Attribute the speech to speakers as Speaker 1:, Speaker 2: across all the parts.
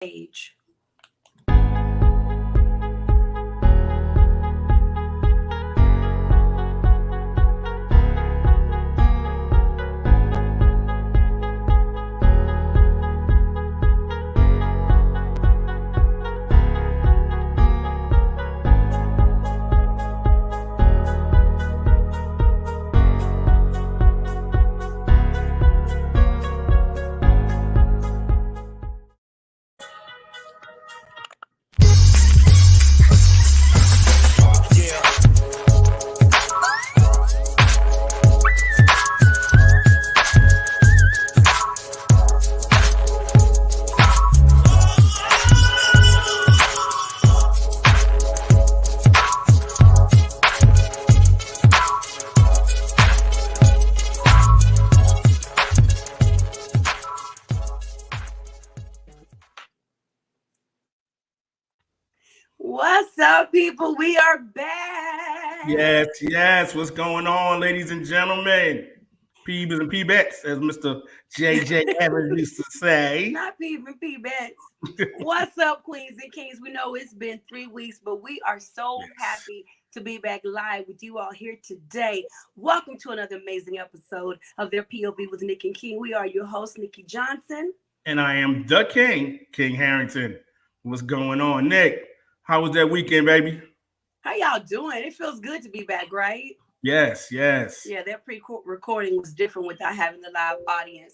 Speaker 1: Age. What's up, people? We are back.
Speaker 2: Yes. What's going on, ladies and gentlemen? Peebles and P-Bets, as Mr. JJ Evans used to say.
Speaker 1: Not Peebles and P-Bets. What's up, queens and kings? We know it's been 3 weeks, but we are so happy to be back live with you all here today. Welcome to another amazing episode of Their POV with Nick and King. We are your host, Nikki Johnson.
Speaker 2: And I am the King, King Harrington. What's going on, Nick? How was that weekend, baby?
Speaker 1: How y'all doing? It feels good to be back, right?
Speaker 2: Yes.
Speaker 1: Yeah, that pre-recording was different without having the live audience.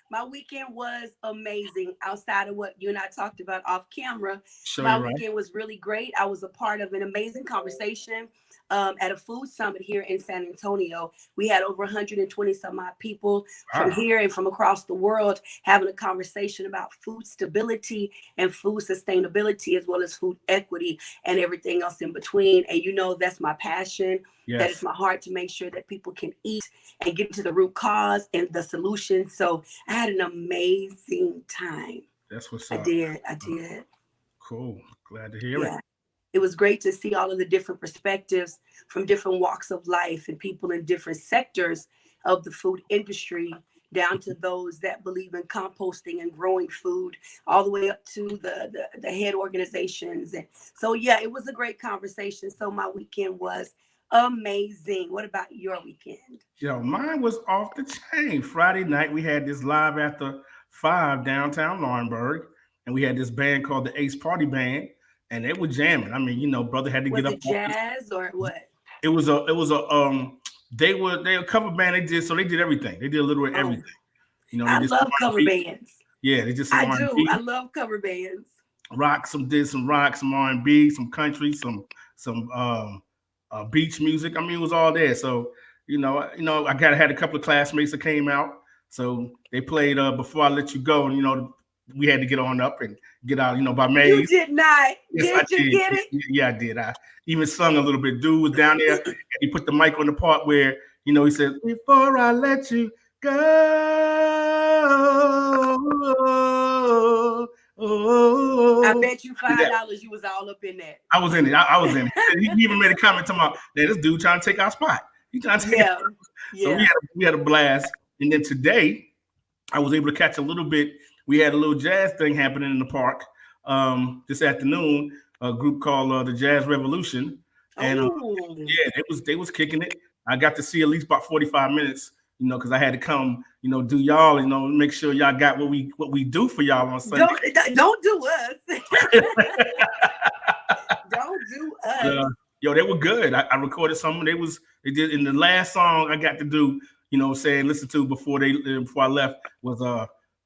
Speaker 1: My weekend was amazing. Outside of what you and I talked about off camera, my weekend was really great. I was a part of an amazing conversation at a food summit here in San Antonio. We had over 120 some odd people from here and from across the world having a conversation about food stability and food sustainability, as well as food equity and everything else in between. And you know, that's my passion. That is my heart, to make sure that people can eat and get to the root cause and the solution. So I had an amazing time.
Speaker 2: That's what's up.
Speaker 1: I did.
Speaker 2: Cool. Glad to hear it.
Speaker 1: It was great to see all of the different perspectives from different walks of life and people in different sectors of the food industry, down to those that believe in composting and growing food, all the way up to the head organizations. And so, it was a great conversation. So my weekend was amazing. What about your weekend?
Speaker 2: Mine was off the chain. Friday night, we had this live after 5 downtown Laurinburg, and we had this band called the Ace Party Band. And they were jamming. I mean, brother had to get up.
Speaker 1: Was it jazz or what?
Speaker 2: They were a cover band. They did everything. They did a little bit of everything.
Speaker 1: I love cover bands.
Speaker 2: Yeah, they just
Speaker 1: I do. I love cover bands.
Speaker 2: Did some rock, some R&B, some country, some beach music. I mean, it was all there. So, I had a couple of classmates that came out. So they played Before I Let You Go, and we had to get on up and get out, by May.
Speaker 1: You did not.
Speaker 2: Yes,
Speaker 1: did you get it?
Speaker 2: Yeah, I did. I even sung a little bit. Dude was down there, and he put the mic on the part where, he said, "Before I let you go."
Speaker 1: I bet you $5 you was all up in that.
Speaker 2: I was in it. I was in it. He even made a comment to my, this dude trying to take our spot. He trying to take it. So we had a blast. And then today, I was able to catch a little bit. We had a little jazz thing happening in the park this afternoon. A group called the Jazz Revolution, and they was kicking it. I got to see at least about 45 minutes, because I had to come, do y'all, make sure y'all got what we do for y'all on Sunday.
Speaker 1: Don't do us. Don't do us.
Speaker 2: They were good. I recorded some. They did in the last song I got to do. Listen to before I left was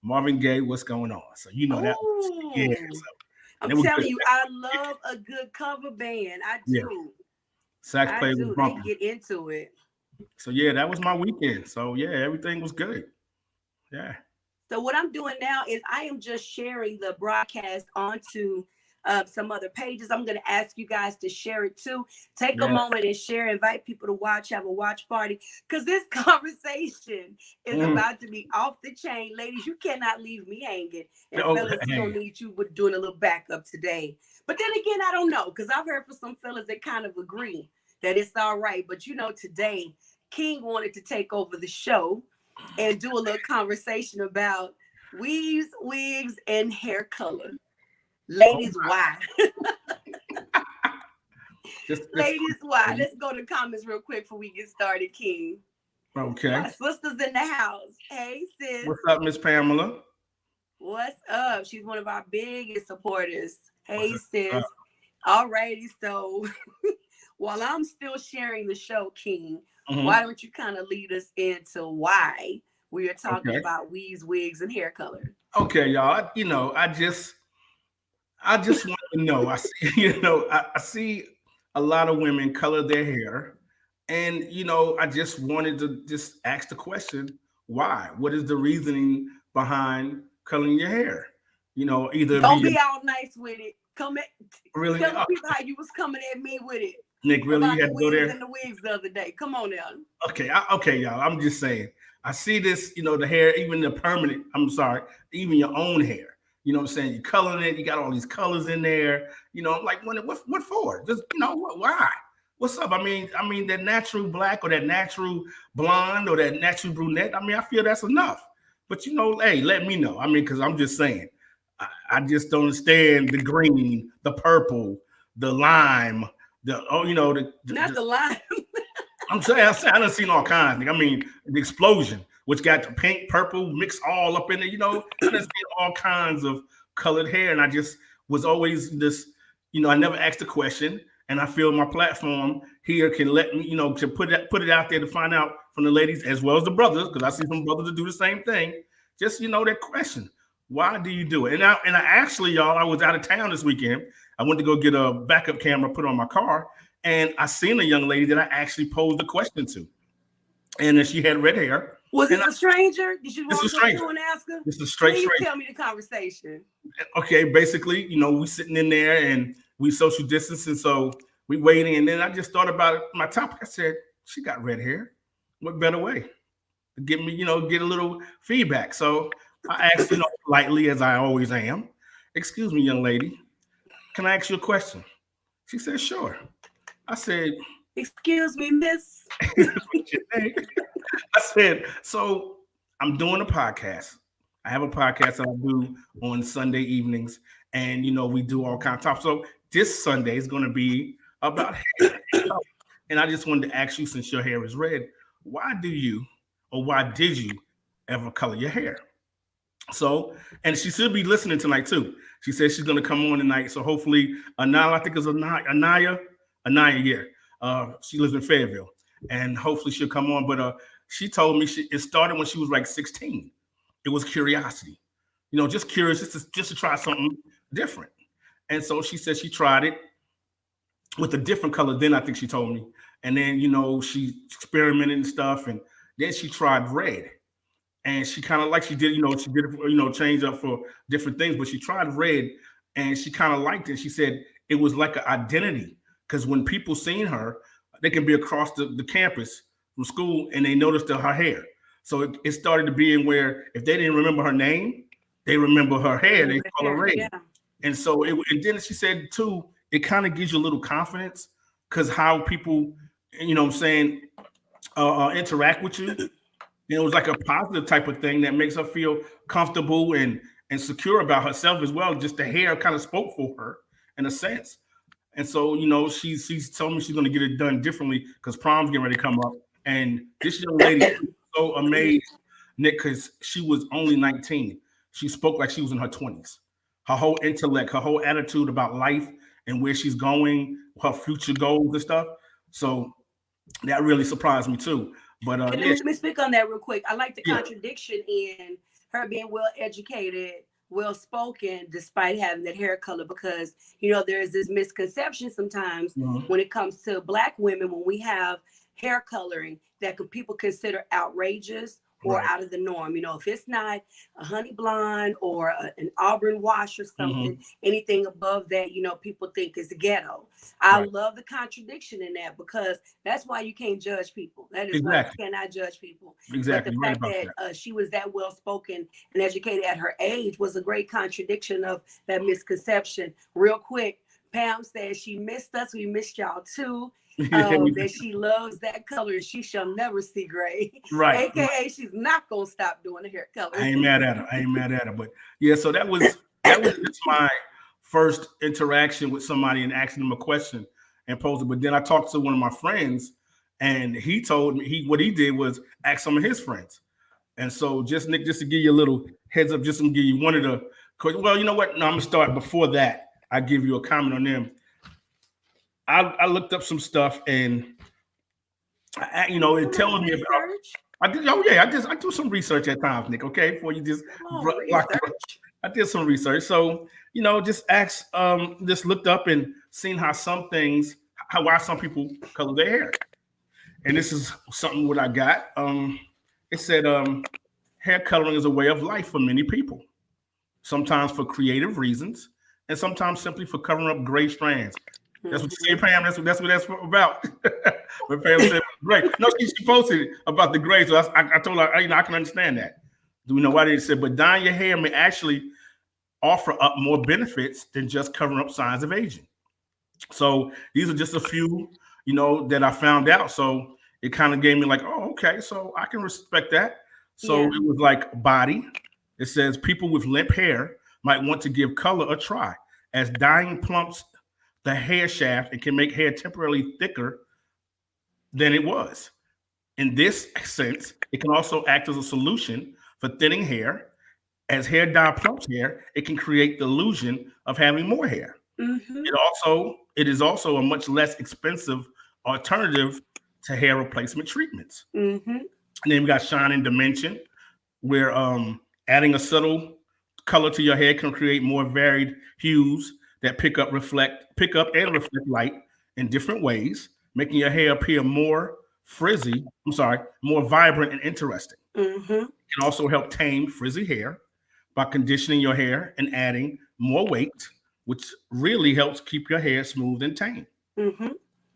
Speaker 2: Marvin Gaye, What's Going On? So that. So
Speaker 1: I'm telling you, I love a good cover band. I do.
Speaker 2: Yeah. Sax player was bumping.
Speaker 1: They get into it.
Speaker 2: So that was my weekend. So everything was good. Yeah.
Speaker 1: So what I'm doing now is I am just sharing the broadcast onto some other pages. I'm going to ask you guys to share it too. Take a moment and share, invite people to watch, have a watch party, because this conversation is about to be off the chain. Ladies, you cannot leave me hanging. And fellas, we don't need you with doing a little backup today. But then again, I don't know, because I've heard from some fellas that kind of agree that it's all right. But today, King wanted to take over the show and do a little conversation about Weaves, wigs, and hair color. Ladies, why? Ladies, why? Let's go to comments real quick before we get started, King.
Speaker 2: Okay.
Speaker 1: My sister's in the house. Hey, sis.
Speaker 2: What's up, Miss Pamela?
Speaker 1: What's up? She's one of our biggest supporters. Hey, sis. Alrighty, so while I'm still sharing the show, King, why don't you kind of lead us into why we are talking about weaves, wigs, and hair color?
Speaker 2: Okay, y'all. I just want to know. I see, I see a lot of women color their hair, and I just wanted to just ask the question: why? What is the reasoning behind coloring your hair? Either
Speaker 1: don't be all nice with it. Come at
Speaker 2: really
Speaker 1: tell people how you was coming at me with it.
Speaker 2: Nick, really, you had to go there.
Speaker 1: And the wigs the other day. Come on now.
Speaker 2: Okay, y'all. I'm just saying. I see this, the hair, even the permanent. I'm sorry, even your own hair. You know what I'm saying? You're coloring it. You got all these colors in there. I'm like, what for? Just why? What's up? I mean, that natural black or that natural blonde or that natural brunette. I mean, I feel that's enough. But hey, let me know. I mean, because I'm just saying, I just don't understand the green, the purple, the lime, the
Speaker 1: lime.
Speaker 2: I'm saying I done seen all kinds. I mean, the explosion, which got the pink, purple mixed all up in there. I done seen all kinds of colored hair, and I just was always this. I never asked a question, and I feel my platform here can let me, to put it out there to find out from the ladies as well as the brothers, because I see some brothers that do the same thing. Just that question. Why do you do it? And I actually, y'all, I was out of town this weekend. I went to go get a backup camera put on my car, and I seen a young lady that I actually posed a question to, and then she had red hair.
Speaker 1: Was this a stranger? Did you walk up to and ask her?
Speaker 2: This is straight.
Speaker 1: Tell me the conversation.
Speaker 2: Okay, basically, we sitting in there and we social distancing, so we waiting, and then I just thought about my topic. I said, she got red hair. What better way to get me, get a little feedback? So I asked, politely as I always am, excuse me, young lady, can I ask you a question? She said, sure. I said,
Speaker 1: excuse me, miss.
Speaker 2: I said, so I'm doing a podcast. I have a podcast that I do on Sunday evenings, and we do all kinds of stuff. So this Sunday is going to be about hair. And I just wanted to ask you, since your hair is red, why did you ever color your hair? So, and she should be listening tonight too. She said she's going to come on tonight. So hopefully, I think it's Anaya, yeah. She lives in Fayetteville, and hopefully she'll come on. But she told me it started when she was like 16. It was curiosity, just curious, just to try something different. And so she said she tried it with a different color. Then I think she told me, and then she experimented and stuff, and then she tried red. And she kind of like she did it, change up for different things, but she tried red and she kind of liked it. She said it was like an identity, because when people seen her, they can be across the campus from school and they noticed her hair. So it started to be in where if they didn't remember her name, they remember her hair, they call her red. Yeah. And so and then she said too, it kind of gives you a little confidence, because how people, interact with you. It was like a positive type of thing that makes her feel comfortable and secure about herself as well. Just the hair kind of spoke for her in a sense. And so, she's told me she's going to get it done differently, because prom's getting ready to come up. And this young lady was so amazed, Nick, because she was only 19. She spoke like she was in her 20s. Her whole intellect, her whole attitude about life and where she's going, her future goals and stuff. So that really surprised me too. But
Speaker 1: let me speak on that real quick. I like the contradiction in her being well educated, well spoken, despite having that hair color, because there's this misconception sometimes when it comes to Black women, when we have hair coloring that people consider outrageous or out of the norm. If it's not a honey blonde or an auburn wash or something, anything above that, people think is ghetto. I love the contradiction in that, because that's why you can't judge people. That is why you cannot judge people.
Speaker 2: Exactly.
Speaker 1: But the fact that she was that well spoken and educated at her age was a great contradiction of that misconception. Real quick, Pam says she missed us. We missed y'all too. that she loves that color and she shall never see gray.
Speaker 2: Right.
Speaker 1: AKA she's not gonna stop doing the hair color.
Speaker 2: I ain't mad at her. But yeah, so that was just my first interaction with somebody and asking them a question and posing. But then I talked to one of my friends, and he told me what he did was ask some of his friends. And so just Nick, just to give you a little heads up, just to give you one of the, well, you know what? No, I'm gonna start before that. I give you a comment on them. I looked up some stuff, and it tells me about. I do some research at times, Nick. Okay, before you just I did some research. So just looked up and seen how why some people color their hair, and this is something what I got. It said hair coloring is a way of life for many people, sometimes for creative reasons, and sometimes simply for covering up gray strands. That's what you say, Pam. That's what that's about. When Pam said gray, no, she posted about the gray. So I told her, I can understand that. Do we know why they said? But dyeing your hair may actually offer up more benefits than just covering up signs of aging. So these are just a few, that I found out. So it kind of gave me like, oh, okay, so I can respect that. So It was like body. It says people with limp hair might want to give color a try, as dyeing plumps the hair shaft and can make hair temporarily thicker than it was. In this sense, it can also act as a solution for thinning hair. As hair dye plumps hair, it can create the illusion of having more hair. Mm-hmm. It is also a much less expensive alternative to hair replacement treatments. Mm-hmm. And then we got shine and dimension, where adding a subtle color to your hair can create more varied hues that pick up and reflect light in different ways, making your hair appear more vibrant and interesting. Mm-hmm. It can also help tame frizzy hair by conditioning your hair and adding more weight, which really helps keep your hair smooth and tame. Mm-hmm.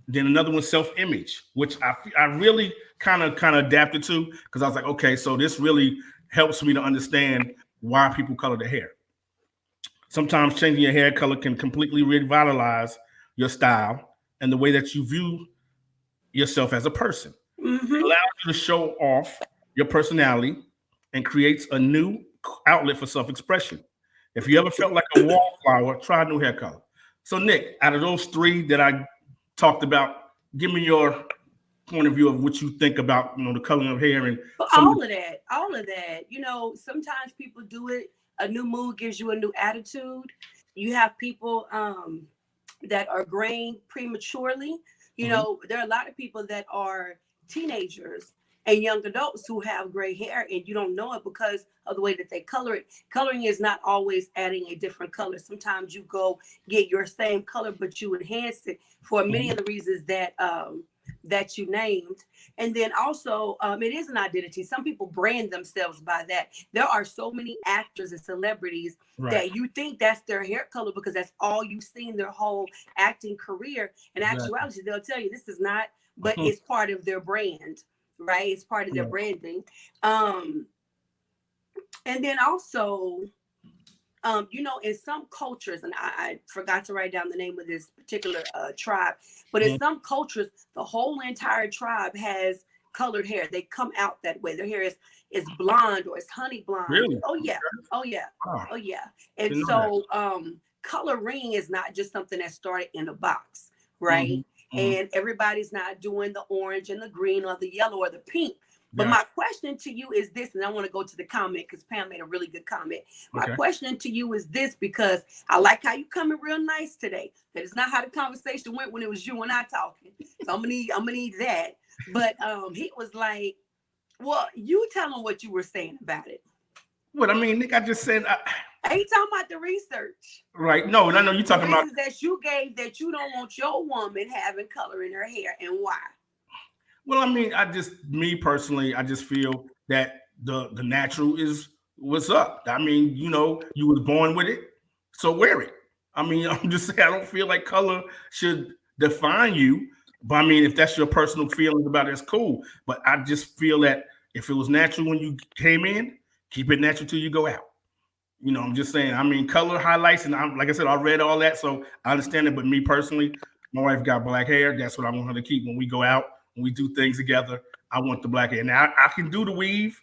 Speaker 2: Then another one, self-image, which I really kind of adapted to, because I was like, okay, so this really helps me to understand why people color their hair. Sometimes changing your hair color can completely revitalize your style and the way that you view yourself as a person. Mm-hmm. It allows you to show off your personality and creates a new outlet for self-expression. If you ever felt like a wallflower, try a new hair color. So Nick, out of those three that I talked about, give me your point of view of what you think about, the coloring of hair and
Speaker 1: all of that. Sometimes people do it. A new mood gives you a new attitude. You have people that are graying prematurely. There are a lot of people that are teenagers and young adults who have gray hair, and you don't know it because of the way that they color it. Coloring is not always adding a different color. Sometimes you go get your same color, but you enhance it for many of the reasons that you named. And then also, it is an identity. Some people brand themselves by that. There are so many actors and celebrities that you think that's their hair color because that's all you've seen their whole acting career. In actuality, they'll tell you this is not, but it's part of their brand, right? It's part of their branding. And then also, in some cultures, and I forgot to write down the name of this particular tribe, but in some cultures, the whole entire tribe has colored hair. They come out that way. Their hair is blonde or it's honey blonde.
Speaker 2: Really?
Speaker 1: Oh yeah. And so coloring is not just something that started in a box, right? Mm-hmm. And everybody's not doing the orange and the green or the yellow or the pink. But my question to you is this, and I want to go to the comment because Pam made a really good comment. My question to you is this, because I like how you coming real nice today. That is not how the conversation went when it was you and I talking. So I'm gonna need that. But he was like, well, you tell him what you were saying about it.
Speaker 2: What I mean, Nick, I just said
Speaker 1: I ain't talking about the research.
Speaker 2: Right. No, I know you're talking about
Speaker 1: that you gave that you don't want your woman having color in her hair, and why?
Speaker 2: Well, I mean, me personally, I just feel that the natural is what's up. I mean, you was born with it, so wear it. I mean, I'm just saying, I don't feel like color should define you. But I mean, if that's your personal feelings about it, it's cool. But I just feel that if it was natural when you came in, keep it natural till you go out. I'm just saying, I mean, color highlights, and like I said, I read all that, so I understand it. But me personally, My wife got black hair. That's what I want her to keep when we go out, when we do things together. I want the black hair. Now I can do the weave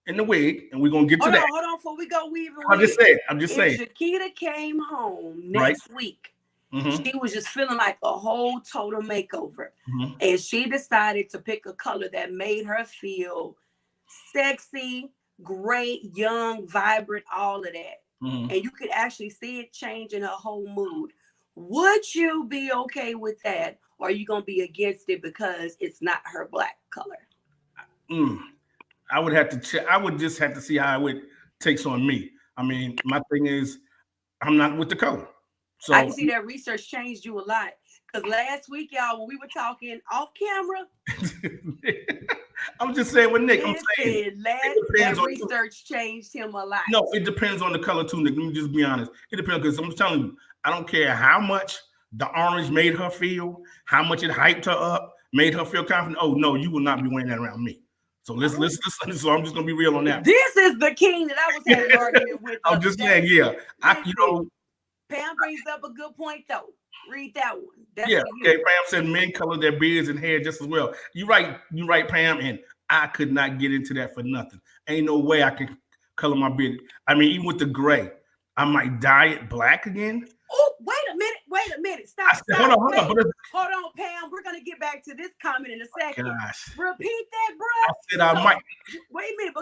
Speaker 2: and the wig, and we're gonna get to that.
Speaker 1: Hold on, before we go weave and
Speaker 2: wig. I'm just saying.
Speaker 1: If Shakita came home next week, she was just feeling like a whole total makeover, and she decided to pick a color that made her feel sexy, great, young, vibrant, all of that. And you could actually see it change in her whole mood. Would you be okay with that? Or are you going to be against it because it's not her black color?
Speaker 2: I would have to check. I would just have to see how it takes on me. I mean, my thing is, I'm not with the color. So
Speaker 1: I can see that research changed you a lot. Because last week, y'all, when we were talking off camera,
Speaker 2: I'm just saying with Nick, I'm saying
Speaker 1: that research changed him a lot.
Speaker 2: No, it depends on the color too, Nick. Let me just be honest. It depends, because I'm telling you, I don't care how much the orange made her feel, how much it hyped her up, made her feel confident. Oh no, you will not be wearing that around me. So let's so I'm just gonna be real on that.
Speaker 1: This is the king that I was having an argument with.
Speaker 2: I'm just saying, yeah.
Speaker 1: Pam brings up a good point though. Read that one. That's
Speaker 2: okay. Pam said men color their beards and hair just as well. You're right, Pam. And I could not get into that for nothing. Ain't no way I can color my beard. I mean, even with the gray, I might dye it black again.
Speaker 1: Oh, wait a minute. Stop.
Speaker 2: Hold
Speaker 1: on, Pam. We're gonna get back to this comment in a second.
Speaker 2: Gosh.
Speaker 1: Repeat that, bro.
Speaker 2: I said I might.
Speaker 1: Wait a minute,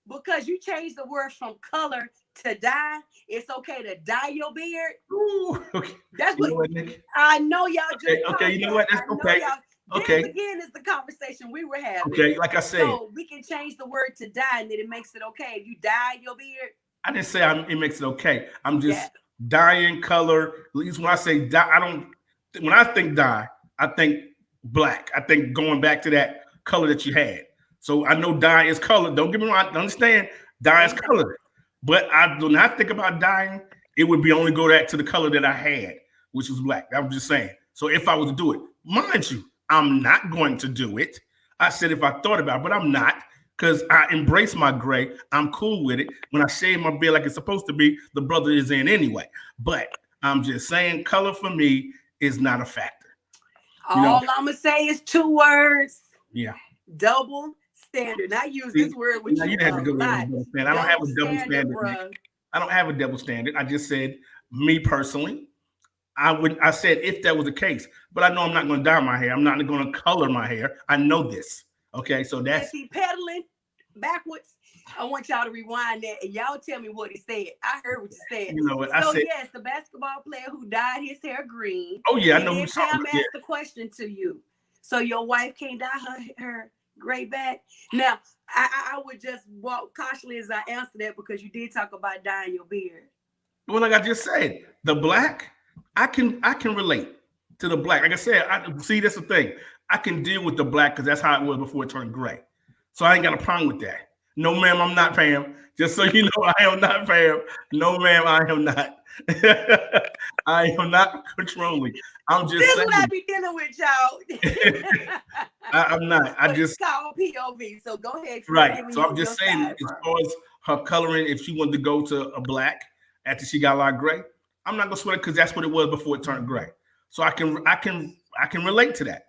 Speaker 1: because you changed the word from color to dye. It's okay to dye your beard.
Speaker 2: Ooh, okay.
Speaker 1: That's what Nick? I know y'all just.
Speaker 2: Okay, you know what? That's okay. Okay.
Speaker 1: This again is the conversation we were having.
Speaker 2: Okay, like I said.
Speaker 1: So we can change the word to dye, and then it makes it okay if you dye your beard.
Speaker 2: I didn't say it makes it okay. I'm just dyeing color. At least when I say dye, when I think dye, I think black. I think going back to that color that you had. So I know dye is color. Don't get me wrong. I understand dye is color. But I do not think about dyeing. It would be only go back to the color that I had, which was black. I'm just saying. So if I was to do it, mind you, I'm not going to do it. I said if I thought about it, but I'm not, because I embrace my gray. I'm cool with it. When I shave my beard like it's supposed to be, the brother is in anyway. But I'm just saying color for me is not a factor.
Speaker 1: All I'm going to say is 2 words.
Speaker 2: Yeah.
Speaker 1: Double standard. I use this word with you.
Speaker 2: You have to go with double standard. I don't have a double standard. I don't have a double standard. I just said me personally. I said if that was the case, but I know I'm not going to dye my hair. I'm not going to color my hair. I know this. Okay, so that's
Speaker 1: pedaling backwards. I want y'all to rewind that and y'all tell me what he said. I heard what you said.
Speaker 2: You know what I said?
Speaker 1: Yes, the basketball player who dyed his hair green.
Speaker 2: Oh yeah, I know.
Speaker 1: Pam asked the question to you. So your wife can't dye her gray back. Now, I would just walk cautiously as I answer that because you did talk about dyeing your beard.
Speaker 2: Well, like I just said, the black, I can relate to the black. Like I said, see, that's the thing. I can deal with the black because that's how it was before it turned gray. So I ain't got a problem with that. No, ma'am, I'm not Pam. Just so you know, I am not Pam. No, ma'am, I am not. I am not controlling. I'm just
Speaker 1: saying. This is what I be dealing with, y'all.
Speaker 2: I'm not. I just
Speaker 1: call POV. So go ahead.
Speaker 2: Right. So I'm just saying, as far as her coloring, if she wanted to go to a black after she got a lot of gray, I'm not gonna sweat it because that's what it was before it turned gray. So I can relate to that.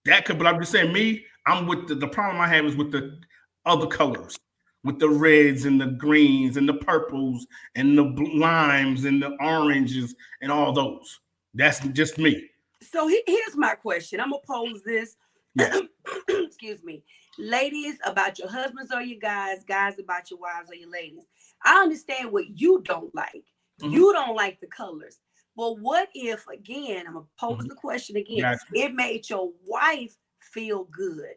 Speaker 2: But I'm just saying, me, I'm with the problem I have is with the other colors, with the reds and the greens and the purples and the limes and the oranges and all those. That's just me.
Speaker 1: So here's my question. I'm gonna pose this. Yes. Excuse me. Ladies about your husbands or your guys about your wives or your ladies. I understand what you don't like. Mm-hmm. You don't like the colors. But what if, again, I'm going to pose the question again. Gotcha. It made your wife feel good.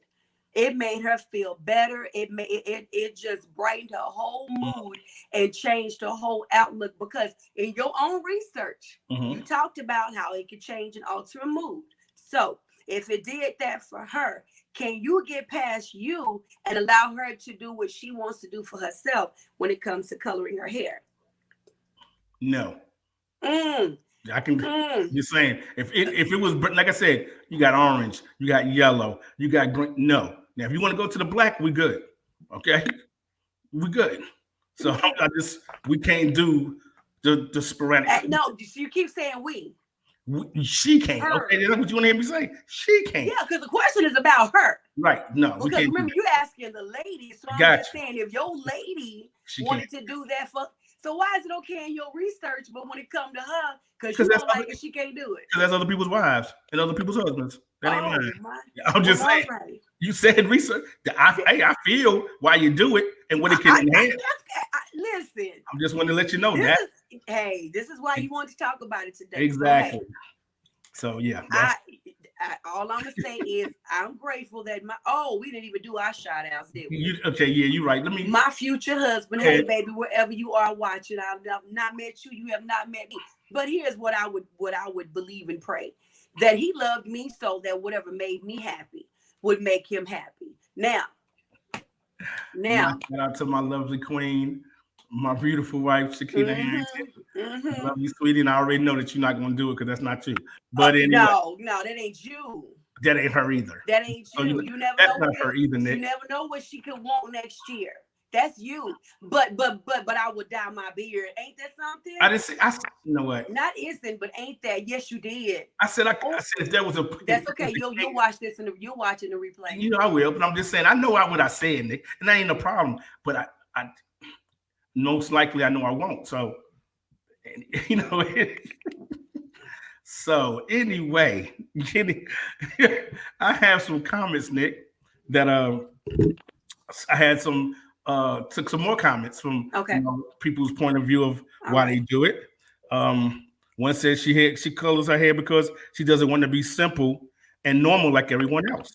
Speaker 1: It made her feel better. It just brightened her whole mood and changed her whole outlook because in your own research, you talked about how it could change and alter a mood. So if it did that for her, can you get past you and allow her to do what she wants to do for herself when it comes to coloring her hair?
Speaker 2: No. I can just saying if it was, like I said, you got orange, you got yellow, you got green. No. Now, if you want to go to the black, we good. Okay, we good. So we can't do the sporadic.
Speaker 1: No, you keep saying we.
Speaker 2: She can't. Her. Okay, that's what you want to hear me say. She can't.
Speaker 1: Yeah, because the question is about her.
Speaker 2: Right. No,
Speaker 1: because
Speaker 2: we can't.
Speaker 1: Remember, you asking the lady. So I'm just saying, if your lady wanted to do that for, so why is it okay in your research, but when it come to her, because you don't like it, she can't do it?
Speaker 2: Because that's other people's wives and other people's husbands. That ain't mine. I'm just saying. Right. You said research. I feel why you do it and what it can enhance.
Speaker 1: Listen.
Speaker 2: I'm just wanting to let you know that.
Speaker 1: This is why you want to talk about it today.
Speaker 2: Exactly. So yeah.
Speaker 1: All I'm gonna say is I'm grateful that we didn't even do our shout outs, did we?
Speaker 2: You're right.
Speaker 1: My future husband, hey baby, wherever you are watching, I've not met you, you have not met me. But here's what I would believe and pray. That he loved me so that whatever made me happy would make him happy. Now.
Speaker 2: Shout out to my lovely queen, my beautiful wife, Shakina Harrington. I love you, sweetie, and I already know that you're not going to do it because that's not you. But anyway,
Speaker 1: no, that ain't you.
Speaker 2: That ain't her either.
Speaker 1: That ain't you. So you never
Speaker 2: that's know. Not her either, Nick.
Speaker 1: You never know what she could want next year. That's you. But I would dye my beard. Ain't that something?
Speaker 2: I didn't say. You know what?
Speaker 1: Not isn't, but ain't that? Yes, you did.
Speaker 2: I said if there was a.
Speaker 1: That's okay. You'll watch this and you're watching the replay.
Speaker 2: You know I will, but I'm just saying I know what I said, Nick, and that ain't no problem. But I most likely I know I won't. So, you know. So anyway, I have some comments, Nick, that I had some. Took some more comments from people's point of view of why they do it. One says she colors her hair because she doesn't want to be simple and normal like everyone else.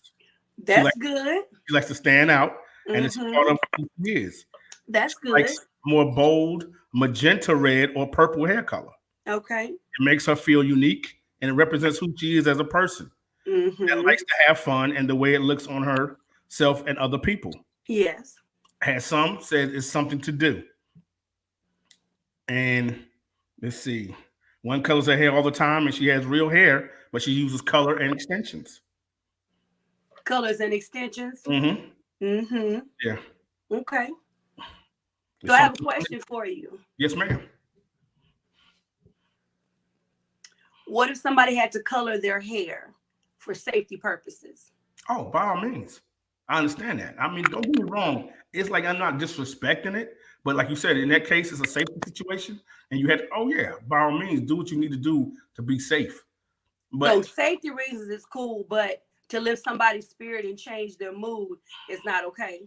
Speaker 1: That's good.
Speaker 2: She likes to stand out, and it's part of who she is.
Speaker 1: That's good.
Speaker 2: Likes more bold, magenta red or purple hair color.
Speaker 1: Okay.
Speaker 2: It makes her feel unique, and it represents who she is as a person. That likes to have fun and the way it looks on herself and other people.
Speaker 1: Yes.
Speaker 2: Has some said it's something to do. And let's see. One colors her hair all the time and she has real hair, but she uses color and extensions.
Speaker 1: Colors and extensions?
Speaker 2: Yeah.
Speaker 1: Okay. So I have a question for you.
Speaker 2: Yes, ma'am.
Speaker 1: What if somebody had to color their hair for safety purposes?
Speaker 2: Oh, by all means. I understand that. I mean, don't get me wrong. It's like I'm not disrespecting it, but like you said, in that case, it's a safety situation, and you had to, by all means, do what you need to do to be safe. But
Speaker 1: so safety reasons is cool, but to lift somebody's spirit and change their mood is not okay.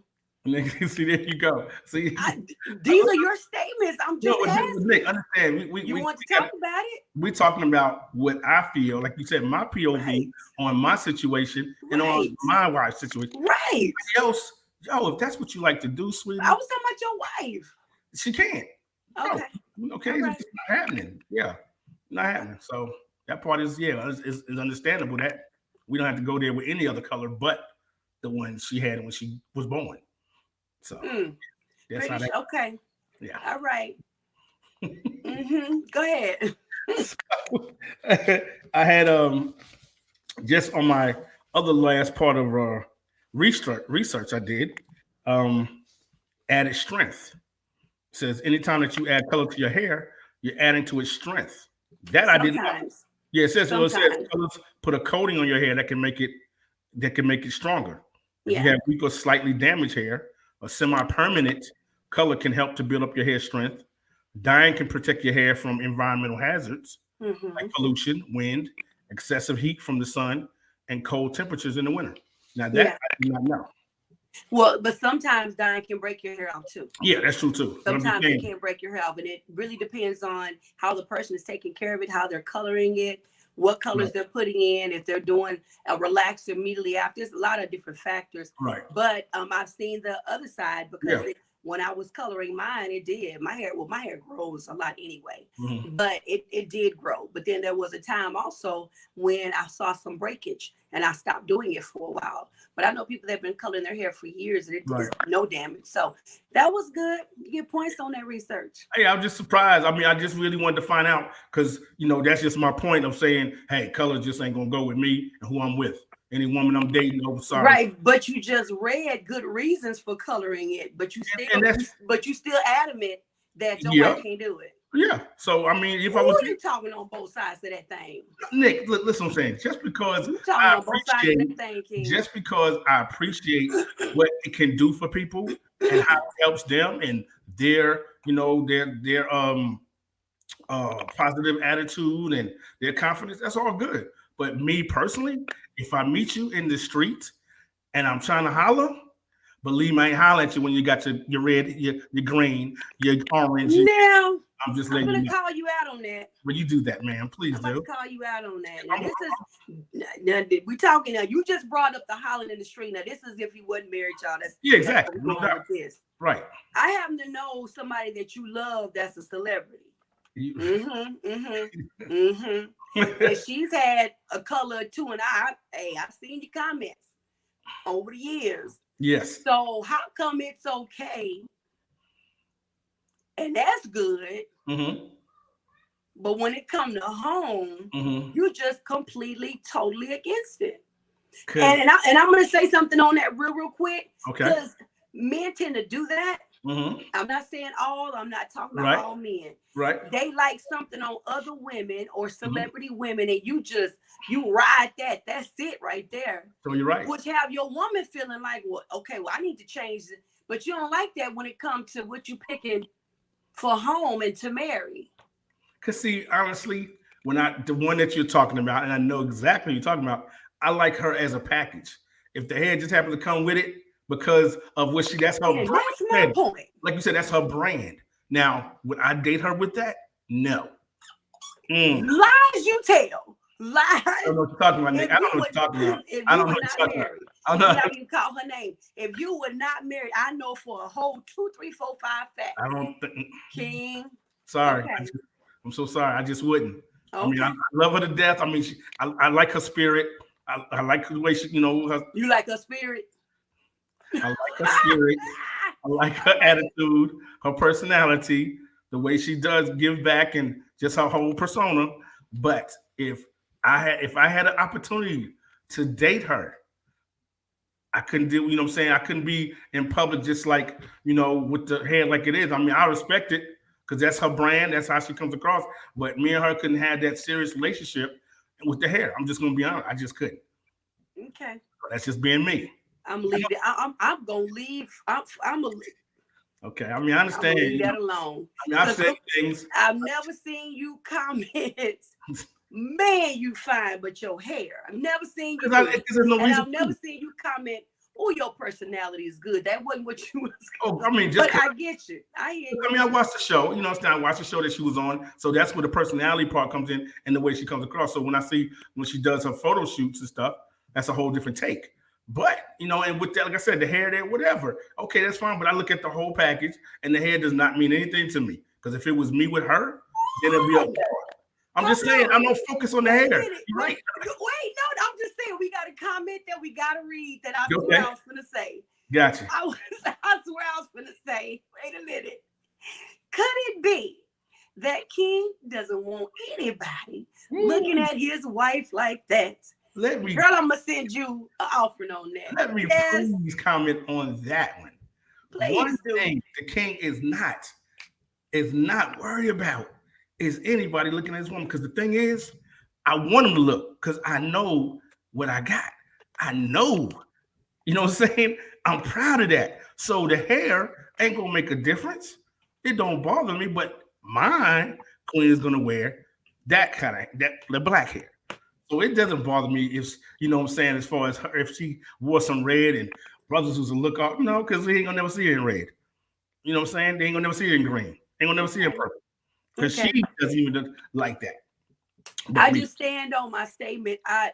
Speaker 2: See, there you go. See,
Speaker 1: these are your statements. I'm just asking.
Speaker 2: Nick, understand?
Speaker 1: You want to talk about it?
Speaker 2: We're talking about what I feel. Like you said, my POV on my situation and on my wife's situation.
Speaker 1: Right.
Speaker 2: Else, if that's what you like to do, sweetie.
Speaker 1: I was talking about your wife.
Speaker 2: She can't.
Speaker 1: Okay.
Speaker 2: No. Okay, it's not happening. Yeah, not happening. So that part is understandable. That we don't have to go there with any other color but the one she had when she was born. So that's how that.
Speaker 1: Okay.
Speaker 2: Yeah.
Speaker 1: All right. Go ahead.
Speaker 2: So, I had just on my other last part of research I did added strength. It says anytime that you add color to your hair, you're adding to its strength. That I didn't know. Yeah, it says colors put a coating on your hair that can make it stronger. If you have weak or slightly damaged hair, a semi-permanent color can help to build up your hair strength. Dyeing can protect your hair from environmental hazards like pollution, wind, excessive heat from the sun, and cold temperatures in the winter. Now that I do not know.
Speaker 1: Well, but sometimes dyeing can break your hair out too.
Speaker 2: Yeah, that's true too.
Speaker 1: Sometimes it can break your hair out, but it really depends on how the person is taking care of it, how they're coloring it, what colors they're putting in, if they're doing a relaxer immediately after. There's a lot of different factors.
Speaker 2: Right.
Speaker 1: But I've seen the other side because when I was coloring mine, it did. My hair grows a lot anyway, but it did grow. But then there was a time also when I saw some breakage and I stopped doing it for a while. But I know people that have been coloring their hair for years and it's no damage. So that was good. You get points on that research.
Speaker 2: Hey, I'm just surprised. I mean, I just really wanted to find out because, that's just my point of saying, hey, color just ain't going to go with me and who I'm with. Any woman I'm dating, sorry.
Speaker 1: Right, but you just read good reasons for coloring it, but you still adamant that your wife can't do it.
Speaker 2: Yeah. So I mean, if I
Speaker 1: was
Speaker 2: you
Speaker 1: talking on both sides of that thing,
Speaker 2: Nick, listen, what I'm saying, just because
Speaker 1: you talking on both sides of that thing, King.
Speaker 2: Just because I appreciate what it can do for people and how it helps them and their, their positive attitude and their confidence, that's all good. But me personally, if I meet you in the street and I'm trying to holler, believe me, I ain't holler at you when you got your red, your green, your orange.
Speaker 1: Now,
Speaker 2: I'm just
Speaker 1: letting
Speaker 2: you
Speaker 1: know. Call you out on that.
Speaker 2: Well, you do that, man. Please
Speaker 1: I'm about to call you out on that. Now, we talking now. You just brought up the hollering in the street. Now, this is if you wasn't married, y'all.
Speaker 2: Exactly.
Speaker 1: That's with this.
Speaker 2: Right.
Speaker 1: I happen to know somebody that you love that's a celebrity. And she's had a color or two, and I've seen your comments over the years.
Speaker 2: Yes.
Speaker 1: So how come it's okay? And that's good. But when it comes to home, you just completely, totally against it. And I'm going to say something on that real quick.
Speaker 2: Okay.
Speaker 1: Because men tend to do that. I'm not saying all. I'm not talking about all men.
Speaker 2: Right.
Speaker 1: They like something on other women or celebrity women, and you ride that. That's it right there.
Speaker 2: So you're right.
Speaker 1: Which have your woman feeling like, well, okay, well, I need to change it. But you don't like that when it comes to what you picking for home and to marry.
Speaker 2: Because see, honestly, the one that you're talking about, and I know exactly what you're talking about, I like her as a package. If the hair just happens to come with it because of what that's her brand.
Speaker 1: That's my point.
Speaker 2: Like you said, that's her brand. Now, would I date her with that? No.
Speaker 1: Lies you tell. Lies.
Speaker 2: I don't know what you're talking about, Nick. I don't know what you're talking about. I don't know what you're talking about. I'm not
Speaker 1: even call her name. If you were not married, I know for a whole 2, 3, 4, 5 facts.
Speaker 2: I don't think.
Speaker 1: King.
Speaker 2: Sorry. Okay. I'm so sorry. I just wouldn't.
Speaker 1: Okay.
Speaker 2: I mean, I love her to death. I mean, I like her spirit. I like the way she, her.
Speaker 1: You like her spirit?
Speaker 2: I like her spirit. I like her attitude, her personality, the way she does give back, and just her whole persona. But if I had an opportunity to date her, I couldn't do, what I'm saying? I couldn't be in public just like, with the hair like it is. I mean, I respect it because that's her brand. That's how she comes across. But me and her couldn't have that serious relationship with the hair. I'm just going to be honest. I just couldn't.
Speaker 1: Okay.
Speaker 2: That's just being me.
Speaker 1: I'm leaving. I'm going to leave. I'm going to leave.
Speaker 2: Okay. I mean, I understand.
Speaker 1: Leave that alone.
Speaker 2: I mean, I've said things.
Speaker 1: I've never seen you comment, man, you fine, but your hair. I've never seen you. I've never seen you comment, oh, your personality is good. That wasn't what you was.
Speaker 2: Oh, I mean,
Speaker 1: but I get you. I hear you.
Speaker 2: I mean, I watched the show. I watched the show that she was on. So that's where the personality part comes in and the way she comes across. So when she does her photo shoots and stuff, that's a whole different take. But, and with that, like I said, the hair there, whatever. Okay, that's fine. But I look at the whole package, and the hair does not mean anything to me. Because if it was me with her, then it'd be okay. I'm just saying, I don't focus on the hair. You're right.
Speaker 1: Wait, no, I'm just saying, we got a comment that we got to read that I swear I was going to say.
Speaker 2: Gotcha.
Speaker 1: I swear I was going to say, wait a minute. Could it be that King doesn't want anybody looking at his wife like that? Girl, I'm gonna send you an offering on that.
Speaker 2: Let me please comment on that one.
Speaker 1: Please
Speaker 2: one thing the King is not worried about is anybody looking at this woman. Because the thing is, I want him to look because I know what I got. I know, you know what I'm saying? I'm proud of that. So the hair ain't gonna make a difference. It don't bother me, but mine, Queen is gonna wear the black hair. So it doesn't bother me if, you know what I'm saying, as far as her, if she wore some red and brothers was a look off, because they ain't gonna never see her in red. You know what I'm saying? They ain't gonna never see her in green. Ain't gonna never see her in purple. Because she doesn't even like that.
Speaker 1: But I just stand on my statement. I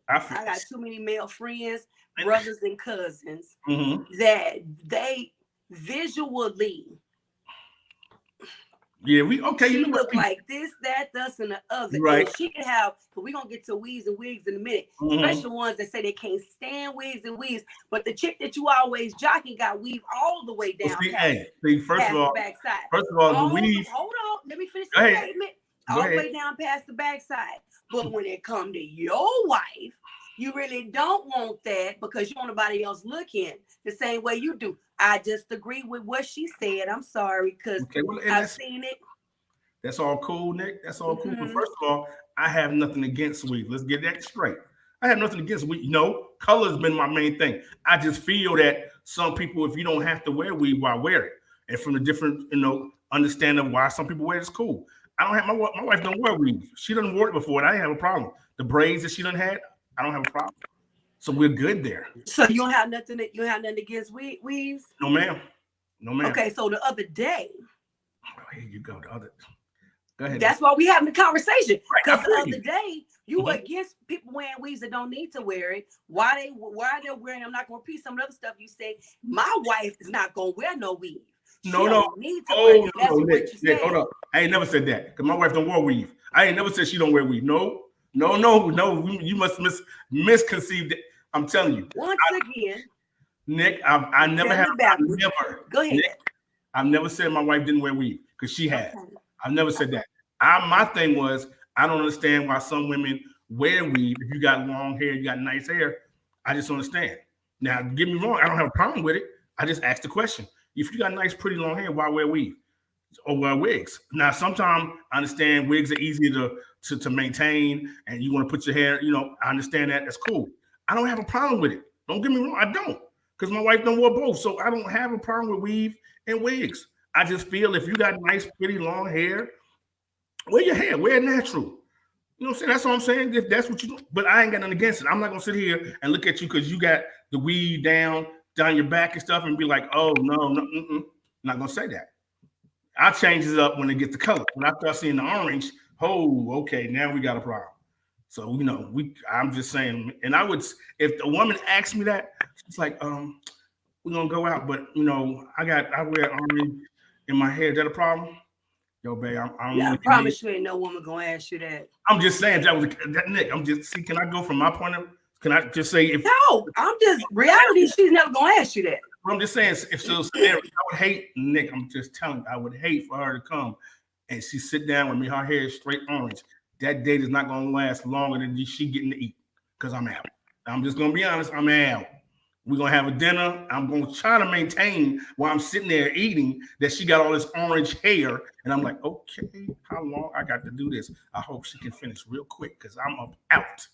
Speaker 1: got too many male friends, brothers and cousins that they visually
Speaker 2: she
Speaker 1: look like this, that, thus, and the other.
Speaker 2: Right.
Speaker 1: And she can have, because we're going to get to Wigs and Wigs in a minute. Especially ones that say they can't stand Wigs and Wigs. But the chick that you always jockey got weave all the way down
Speaker 2: first of all,
Speaker 1: the backside.
Speaker 2: The weave.
Speaker 1: Hold on. Let me finish the statement. All the way down past the backside. But when it comes to your wife, you really don't want that because you want nobody else looking the same way you do. I just agree with what she said. I'm sorry because I've seen it.
Speaker 2: That's all cool, Nick. That's all cool. But first of all, I have nothing against weave. Let's get that straight. I have nothing against weave. No, color's been my main thing. I just feel that some people, if you don't have to wear weave, why wear it? And from the different, understanding of why some people wear it's cool. I don't have my wife don't wear weave. She doesn't wear it before, and I didn't have a problem. The braids that she done had, I don't have a problem. So we're good there.
Speaker 1: So you don't have nothing against weaves?
Speaker 2: No, ma'am. No, ma'am.
Speaker 1: Okay, so the other day.
Speaker 2: Oh, here you go. Go ahead.
Speaker 1: That's why we having the conversation. Because
Speaker 2: Right,
Speaker 1: the other day you were against people wearing weaves that don't need to wear it. Why they're wearing it? I'm not gonna repeat some of the other stuff you said. My wife is not gonna wear no weave.
Speaker 2: No.
Speaker 1: Need to wear it. That's what
Speaker 2: Nick,
Speaker 1: you said.
Speaker 2: Hold up. I ain't never said that because my wife don't wear weave. I ain't never said she don't wear weave. No. You must misconceived it. I'm telling you.
Speaker 1: Once again,
Speaker 2: Nick, I never have.
Speaker 1: Go ahead.
Speaker 2: Nick, I've never said my wife didn't wear weave because she has. Okay. I've never said that. My thing was I don't understand why some women wear weave. If you got long hair, you got nice hair. I just don't understand. Now, get me wrong. I don't have a problem with it. I just asked the question. If you got nice, pretty long hair, why wear weave or wear wigs? Now, sometimes I understand wigs are easier to maintain, and you want to put your hair. I understand that. That's cool. I don't have a problem with it. Don't get me wrong. I don't, because my wife don't wear both, so I don't have a problem with weave and wigs. I just feel if you got nice, pretty long hair, wear your hair, wear it natural. You know what I'm saying? That's what I'm saying. If that's what you do, but I ain't got nothing against it. I'm not gonna sit here and look at you because you got the weave down your back and stuff and be like, oh no, I'm not gonna say that. I change it up when it gets the color. When I start seeing the orange, okay, now we got a problem. So I'm just saying, and I would, if the woman asked me that, it's like, we're gonna go out, but I wear orange in my hair. Is that a problem? Yo, babe,
Speaker 1: I promise you ain't no woman gonna ask you that.
Speaker 2: I'm just saying that Nick. Can I go from my point of? Can I just say
Speaker 1: No, I'm just reality. She's never gonna ask you that.
Speaker 2: I'm just saying if so, I would hate Nick. I'm just telling you, I would hate for her to come and she sit down with me. Her hair is straight orange. That date is not gonna last longer than she getting to eat because I'm out. I'm just gonna be honest. I'm out. We're gonna have a dinner. I'm gonna try to maintain while I'm sitting there eating that she got all this orange hair, and I'm like, okay, how long I got to do this? I hope she can finish real quick because I'm up out,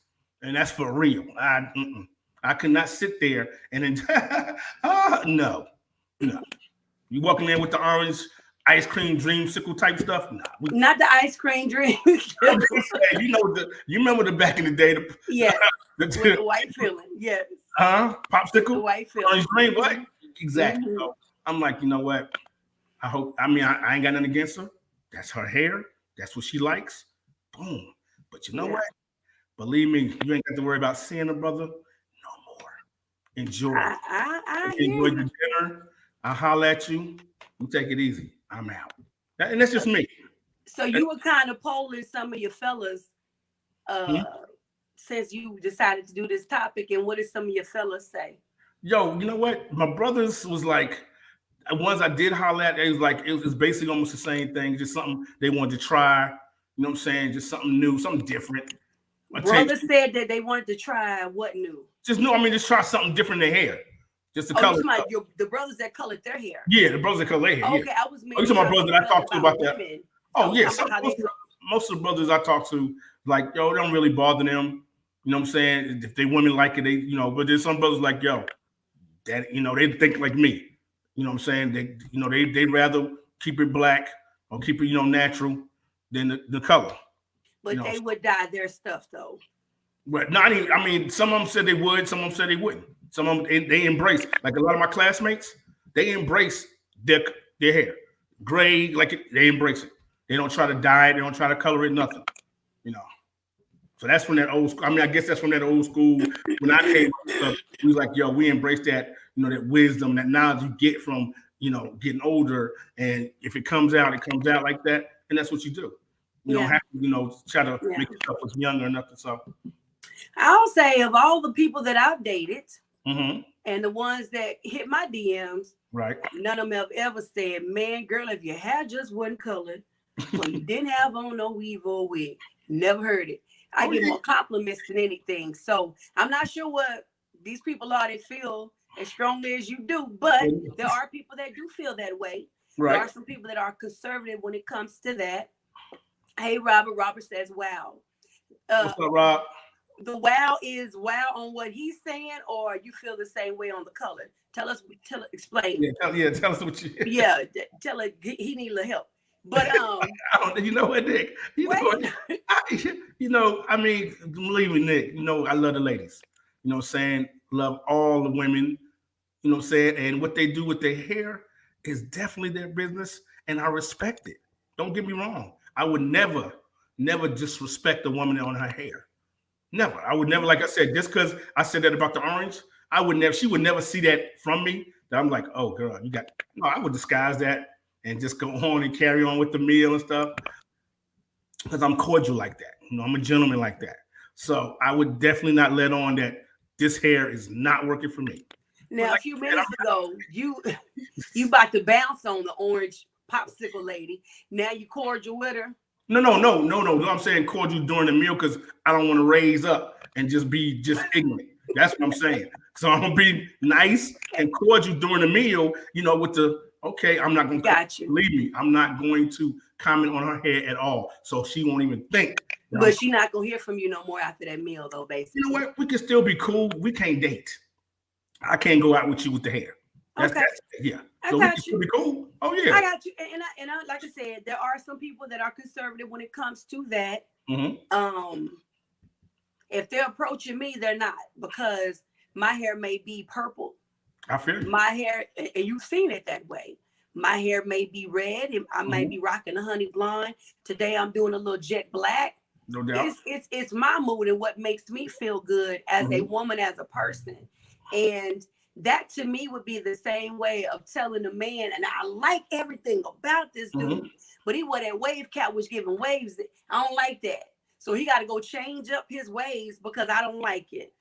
Speaker 2: and that's for real. I could not sit there and then no. You walking there with the orange ice cream dreamsicle type stuff? Nah,
Speaker 1: not the ice cream dream.
Speaker 2: You remember the back in the day?
Speaker 1: With the white filling, yes.
Speaker 2: Popsicle?
Speaker 1: The white filling.
Speaker 2: Orange what? Exactly. Mm-hmm. So I'm like, you know what? I ain't got nothing against her. That's her hair. That's what she likes. Boom. But you know what? Believe me, you ain't got to worry about seeing her brother no more. Enjoy.
Speaker 1: I
Speaker 2: enjoy the dinner. I'll holler at you. You take it easy. I'm out. And that's just me.
Speaker 1: So you were kind of polling some of your fellas since you decided to do this topic, and what did some of your fellas say? Yo,
Speaker 2: you know what? My brothers was like, the ones I did holler at, it was basically almost the same thing, just something they wanted to try. You know what I'm saying? Just something new, something different.
Speaker 1: Brothers said that they wanted to try what new?
Speaker 2: Just try something different in their hair. Just the color.
Speaker 1: The brothers that colored their hair.
Speaker 2: Yeah, the brothers that color their hair.
Speaker 1: Okay,
Speaker 2: yeah.
Speaker 1: I was.
Speaker 2: You talking about brothers that I talked to about that? Oh yeah, most of the brothers I talk to, like, yo, it don't really bother them. You know what I'm saying? If they women like it, they, but there's some brothers like, yo, that, they think like me. You know what I'm saying? They'd rather keep it black or keep it, natural than the color.
Speaker 1: But they would dye their stuff though.
Speaker 2: But some of them said they would, some of them said they wouldn't. Some of them, they embrace, like a lot of my classmates, they embrace their hair. Gray, they embrace it. They don't try to dye it, they don't try to color it, nothing. So that's from that old school. I guess that's from that old school. When I came up, we was like, yo, we embrace that, that wisdom, that knowledge you get from, getting older. And if it comes out like that. And that's what you do. You don't have to, try to make yourself look younger or nothing. So
Speaker 1: I'll say, of all the people that I've dated and the ones that hit my DMs,
Speaker 2: right,
Speaker 1: none of them have ever said, man, girl, if your hair just wasn't colored, or you didn't have on no weave or wig, never heard it. I get more compliments than anything. So I'm not sure what these people are that feel as strongly as you do, but there are people that do feel that way. Right. There are some people that are conservative when it comes to that. Hey, Robert. Robert says, wow.
Speaker 2: What's up, Rob?
Speaker 1: The wow is wow on what he's saying, or you feel the same way on the color? Explain.
Speaker 2: Yeah, tell us what you.
Speaker 1: Yeah, tell it. He need a little help. But
Speaker 2: you know what, Nick? I mean, believe me, Nick. I love the ladies. You know what I'm saying? Love all the women. You know what I'm saying? And what they do with their hair is definitely their business, and I respect it. Don't get me wrong. I would never disrespect a woman on her hair. Never. I would never, like I said, just because I said that about the orange, she would never see that from me. That I'm like, oh girl, I would disguise that and just go on and carry on with the meal and stuff. Because I'm cordial like that. I'm a gentleman like that. So I would definitely not let on that this hair is not working for me.
Speaker 1: Now, a few minutes ago, you about to bounce on the orange popsicle lady. Now you cordial with her?
Speaker 2: No. I'm saying cordial during the meal because I don't want to raise up and just be ignorant. That's what I'm saying. So I'm gonna be nice and cordial during the meal. With the I'm not gonna believe me. I'm not going to comment on her hair at all, so she won't even think.
Speaker 1: But she's not gonna hear from you no more after that meal, though. Basically,
Speaker 2: you know what? We can still be cool. We can't date. I can't go out with you with the hair. Yeah. So we can still be cool. Oh yeah.
Speaker 1: I got you. And I like I said, there are some people that are conservative when it comes to that.
Speaker 2: Mm-hmm.
Speaker 1: If they're approaching me, they're not, because my hair may be purple.
Speaker 2: I feel you.
Speaker 1: My hair, and you've seen it that way. My hair may be red, and I may be rocking a honey blonde. Today I'm doing a little jet black.
Speaker 2: No doubt.
Speaker 1: It's my mood and what makes me feel good as a woman, as a person. And that to me would be the same way of telling a man, and I like everything about this dude, but he was that wave cat was giving waves. I don't like that. So he got to go change up his ways because I don't like it.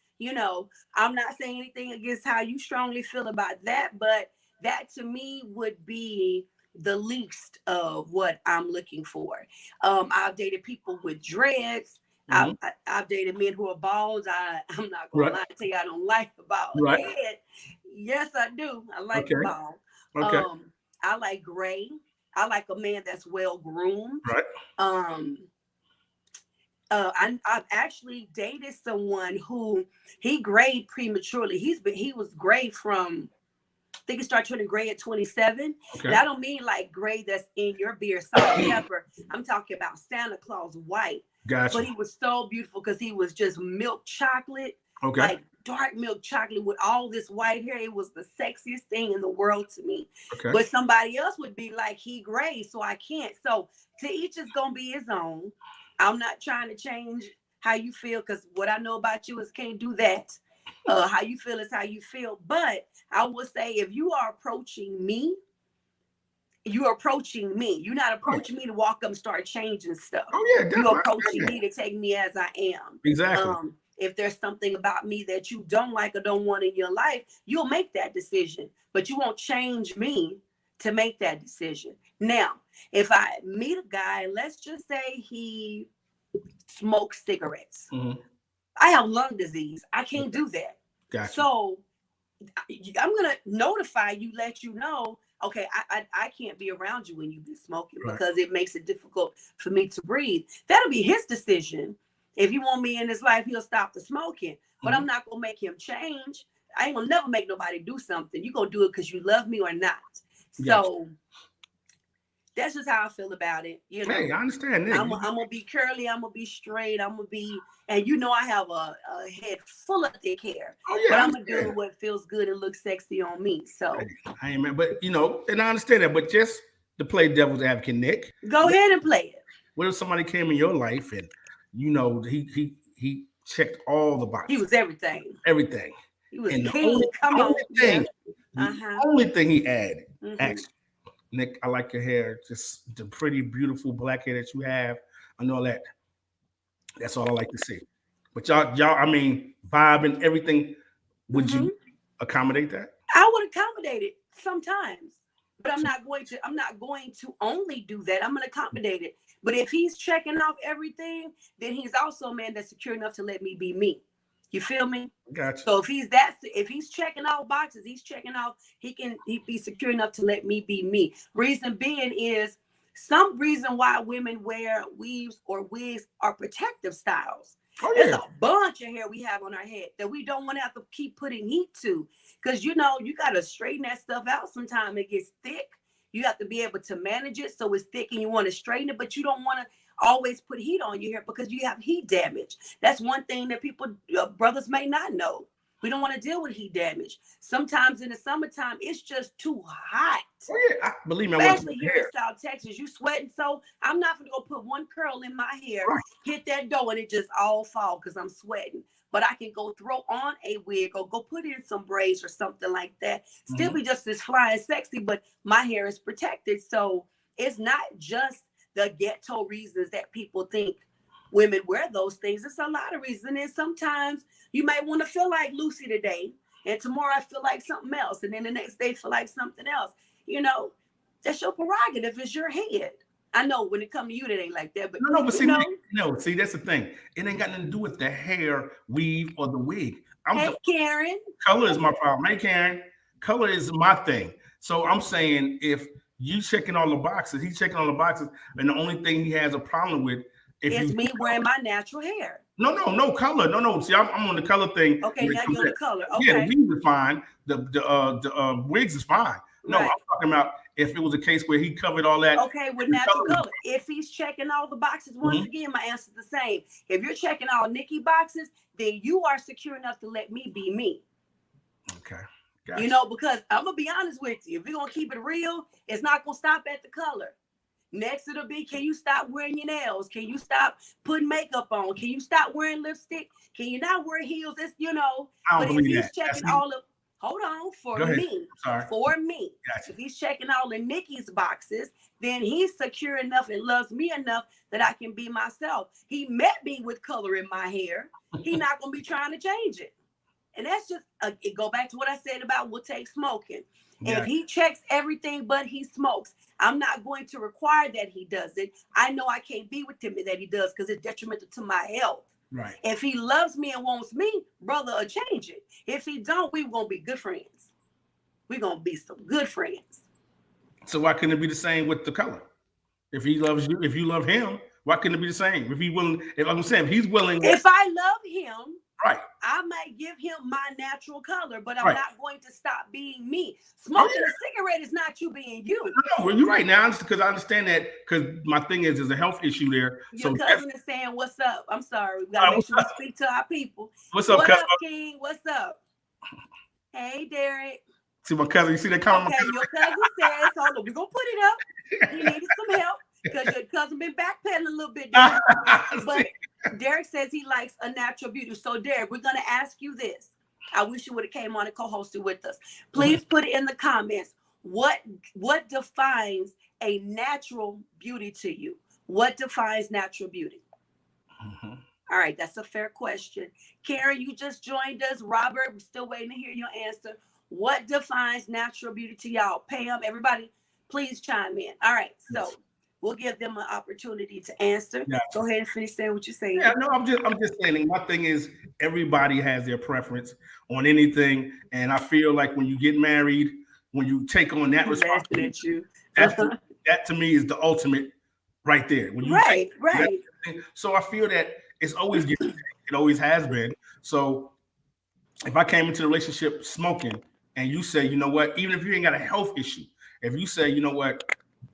Speaker 1: I'm not saying anything against how you strongly feel about that, but that to me would be the least of what I'm looking for. I've dated people with dreads. I've dated men who are bald. I'm not going to lie to you, I don't like the bald head. Yes, I do. I like the bald.
Speaker 2: Okay.
Speaker 1: I like gray. I like a man that's well groomed.
Speaker 2: Right.
Speaker 1: I've actually dated someone who he grayed prematurely. He was gray from, I think he started turning gray at 27.
Speaker 2: Okay.
Speaker 1: And I don't mean like gray that's in your beard, salt and pepper. I'm talking about Santa Claus white.
Speaker 2: Gotcha.
Speaker 1: But he was so beautiful because he was just milk chocolate.
Speaker 2: Okay.
Speaker 1: Like dark milk chocolate with all this white hair. It was the sexiest thing in the world to me.
Speaker 2: Okay.
Speaker 1: But somebody else would be like, he gray, so I can't. So to each is gonna be his own. I'm not trying to change how you feel, because what I know about you is can't do that. How you feel is how you feel. But I would say if you are approaching me, you're approaching me. You're not approaching me to walk up and start changing stuff.
Speaker 2: Oh yeah, definitely.
Speaker 1: You're approaching me to take me as I am.
Speaker 2: Exactly.
Speaker 1: If there's something about me that you don't like or don't want in your life, you'll make that decision. But you won't change me to make that decision. Now, if I meet a guy, let's just say he smokes cigarettes. I have lung disease. I can't do that.
Speaker 2: Gotcha.
Speaker 1: So I'm going to notify you, let you know, okay, I can't be around you when you've been smoking because it makes it difficult for me to breathe. That'll be his decision. If he want me in his life, he'll stop the smoking. But I'm not going to make him change. I ain't going to never make nobody do something. You're going to do it because you love me or not. So that's just how I feel about it.
Speaker 2: Hey, I understand that.
Speaker 1: I'm going to be curly. I'm going to be straight. I'm going to be, and I have a head full of thick hair.
Speaker 2: Oh, yeah,
Speaker 1: but I'm going to do what feels good and looks sexy on me. So
Speaker 2: I ain't, but and I understand that, but just to play devil's advocate, Nick.
Speaker 1: Go ahead and play it.
Speaker 2: What if somebody came in your life and he checked all the boxes?
Speaker 1: He was everything.
Speaker 2: Everything.
Speaker 1: He was king.
Speaker 2: The only thing he added, actually, Nick, I like your hair, just the pretty, beautiful black hair that you have. I know that. That's all I like to see. But y'all, I mean, vibe and everything. Would you accommodate that?
Speaker 1: I would accommodate it sometimes, but I'm not going to only do that. I'm going to accommodate it. But if he's checking off everything, then he's also a man that's secure enough to let me be me. You feel me?
Speaker 2: Gotcha.
Speaker 1: So if he's checking all boxes, he'd be secure enough to let me be me. Reason being is some reason why women wear weaves or wigs are protective styles.
Speaker 2: Oh, yeah.
Speaker 1: There's a bunch of hair we have on our head that we don't want to have to keep putting heat to, because you know you got to straighten that stuff out. Sometimes it gets thick. You have to be able to manage it so it's thick, and you want to straighten it, but you don't want to always put heat on your hair because you have heat damage. That's one thing that people, brothers may not know. We don't want to deal with heat damage. Sometimes in the summertime, it's just too hot.
Speaker 2: Oh, yeah. Believe me,
Speaker 1: especially here in South Texas. You sweating, so I'm not going to go put one curl in my hair, hit that dough, and it just all fall because I'm sweating. But I can go throw on a wig or go put in some braids or something like that. Still be just as fly and sexy, but my hair is protected. So it's not just the ghetto reasons that people think women wear those things. It's a lot of reasons. And sometimes you might want to feel like Lucy today, and tomorrow I feel like something else, and then the next day feel like something else. You know, that's your prerogative. It's your head. I know when it comes to you, that ain't like that. But
Speaker 2: no, but see, that's the thing. It ain't got nothing to do with the hair, weave, or the wig.
Speaker 1: Hey, Karen.
Speaker 2: Color is my problem. Hey, Karen. Color is my thing. So I'm saying if you checking all the boxes, he's checking all the boxes, and the only thing he has a problem with
Speaker 1: is me wearing my natural hair.
Speaker 2: No color. No. See, I'm on the color thing.
Speaker 1: Okay, now you're on the color. Okay.
Speaker 2: Yeah, the weave is fine. The wigs is fine. No, I'm talking about if it was a case where he covered all that.
Speaker 1: Okay, with natural color. If he's checking all the boxes, once again, my answer is the same. If you're checking all Nikki boxes, then you are secure enough to let me be me.
Speaker 2: Okay. Gotcha.
Speaker 1: You know, because I'm going to be honest with you. If you're going to keep it real, it's not going to stop at the color. Next, it'll be, can you stop wearing your nails? Can you stop putting makeup on? Can you stop wearing lipstick? Can you not wear heels? It's, you know, but if he's checking all of, hold on, for me, gotcha. If he's checking all of Nikki's boxes, then he's secure enough and loves me enough that I can be myself. He met me with color in my hair. He's not going to be trying to change it. And that's just, it go back to what I said about we'll take smoking. Yeah. If he checks everything but he smokes, I'm not going to require that he does it. I know I can't be with him that he does because it's detrimental to my health.
Speaker 2: Right.
Speaker 1: If he loves me and wants me, brother, will change it. If he don't, we're going to be good friends. We're going to be some good friends.
Speaker 2: So why couldn't it be the same with the color? If he loves you, if you love him, why couldn't it be the same? If he willing, if I'm saying if he's willing.
Speaker 1: If I love him,
Speaker 2: right,
Speaker 1: I might give him my natural color, but I'm not going to stop being me. Smoking a cigarette is not you being you.
Speaker 2: No, well, you're right now because I understand that because my thing is there's a health issue there.
Speaker 1: Your cousin is saying, "What's up?" I'm sorry, we gotta make sure we speak to our people.
Speaker 2: What's up,
Speaker 1: cousin? King? What's up? Hey, Derek.
Speaker 2: See my cousin. You see that comment?
Speaker 1: Okay, your cousin says, "Hold on, we're gonna put it up." He needed some help because your cousin been backpedaling a little bit. But Derek says he likes a natural beauty. So Derek, we're gonna ask you this. I wish you would have came on and co-hosted with us. Please put it in the comments. What defines a natural beauty to you? What defines natural beauty? All right, that's a fair question. Karen, you just joined us. Robert, we're still waiting to hear your answer. What defines natural beauty to y'all? Pam, everybody, please chime in. All right, so we'll give them an opportunity to answer. Yeah. Go ahead and finish saying what you're saying.
Speaker 2: Yeah, no, I'm just saying. My thing is everybody has their preference on anything, and I feel like when you get married, when you take on that responsibility, that to me is the ultimate right there. When you
Speaker 1: right.
Speaker 2: So I feel that it's always getting, it always has been. So if I came into the relationship smoking, and you say, you know what, even if you ain't got a health issue, if you say, you know what,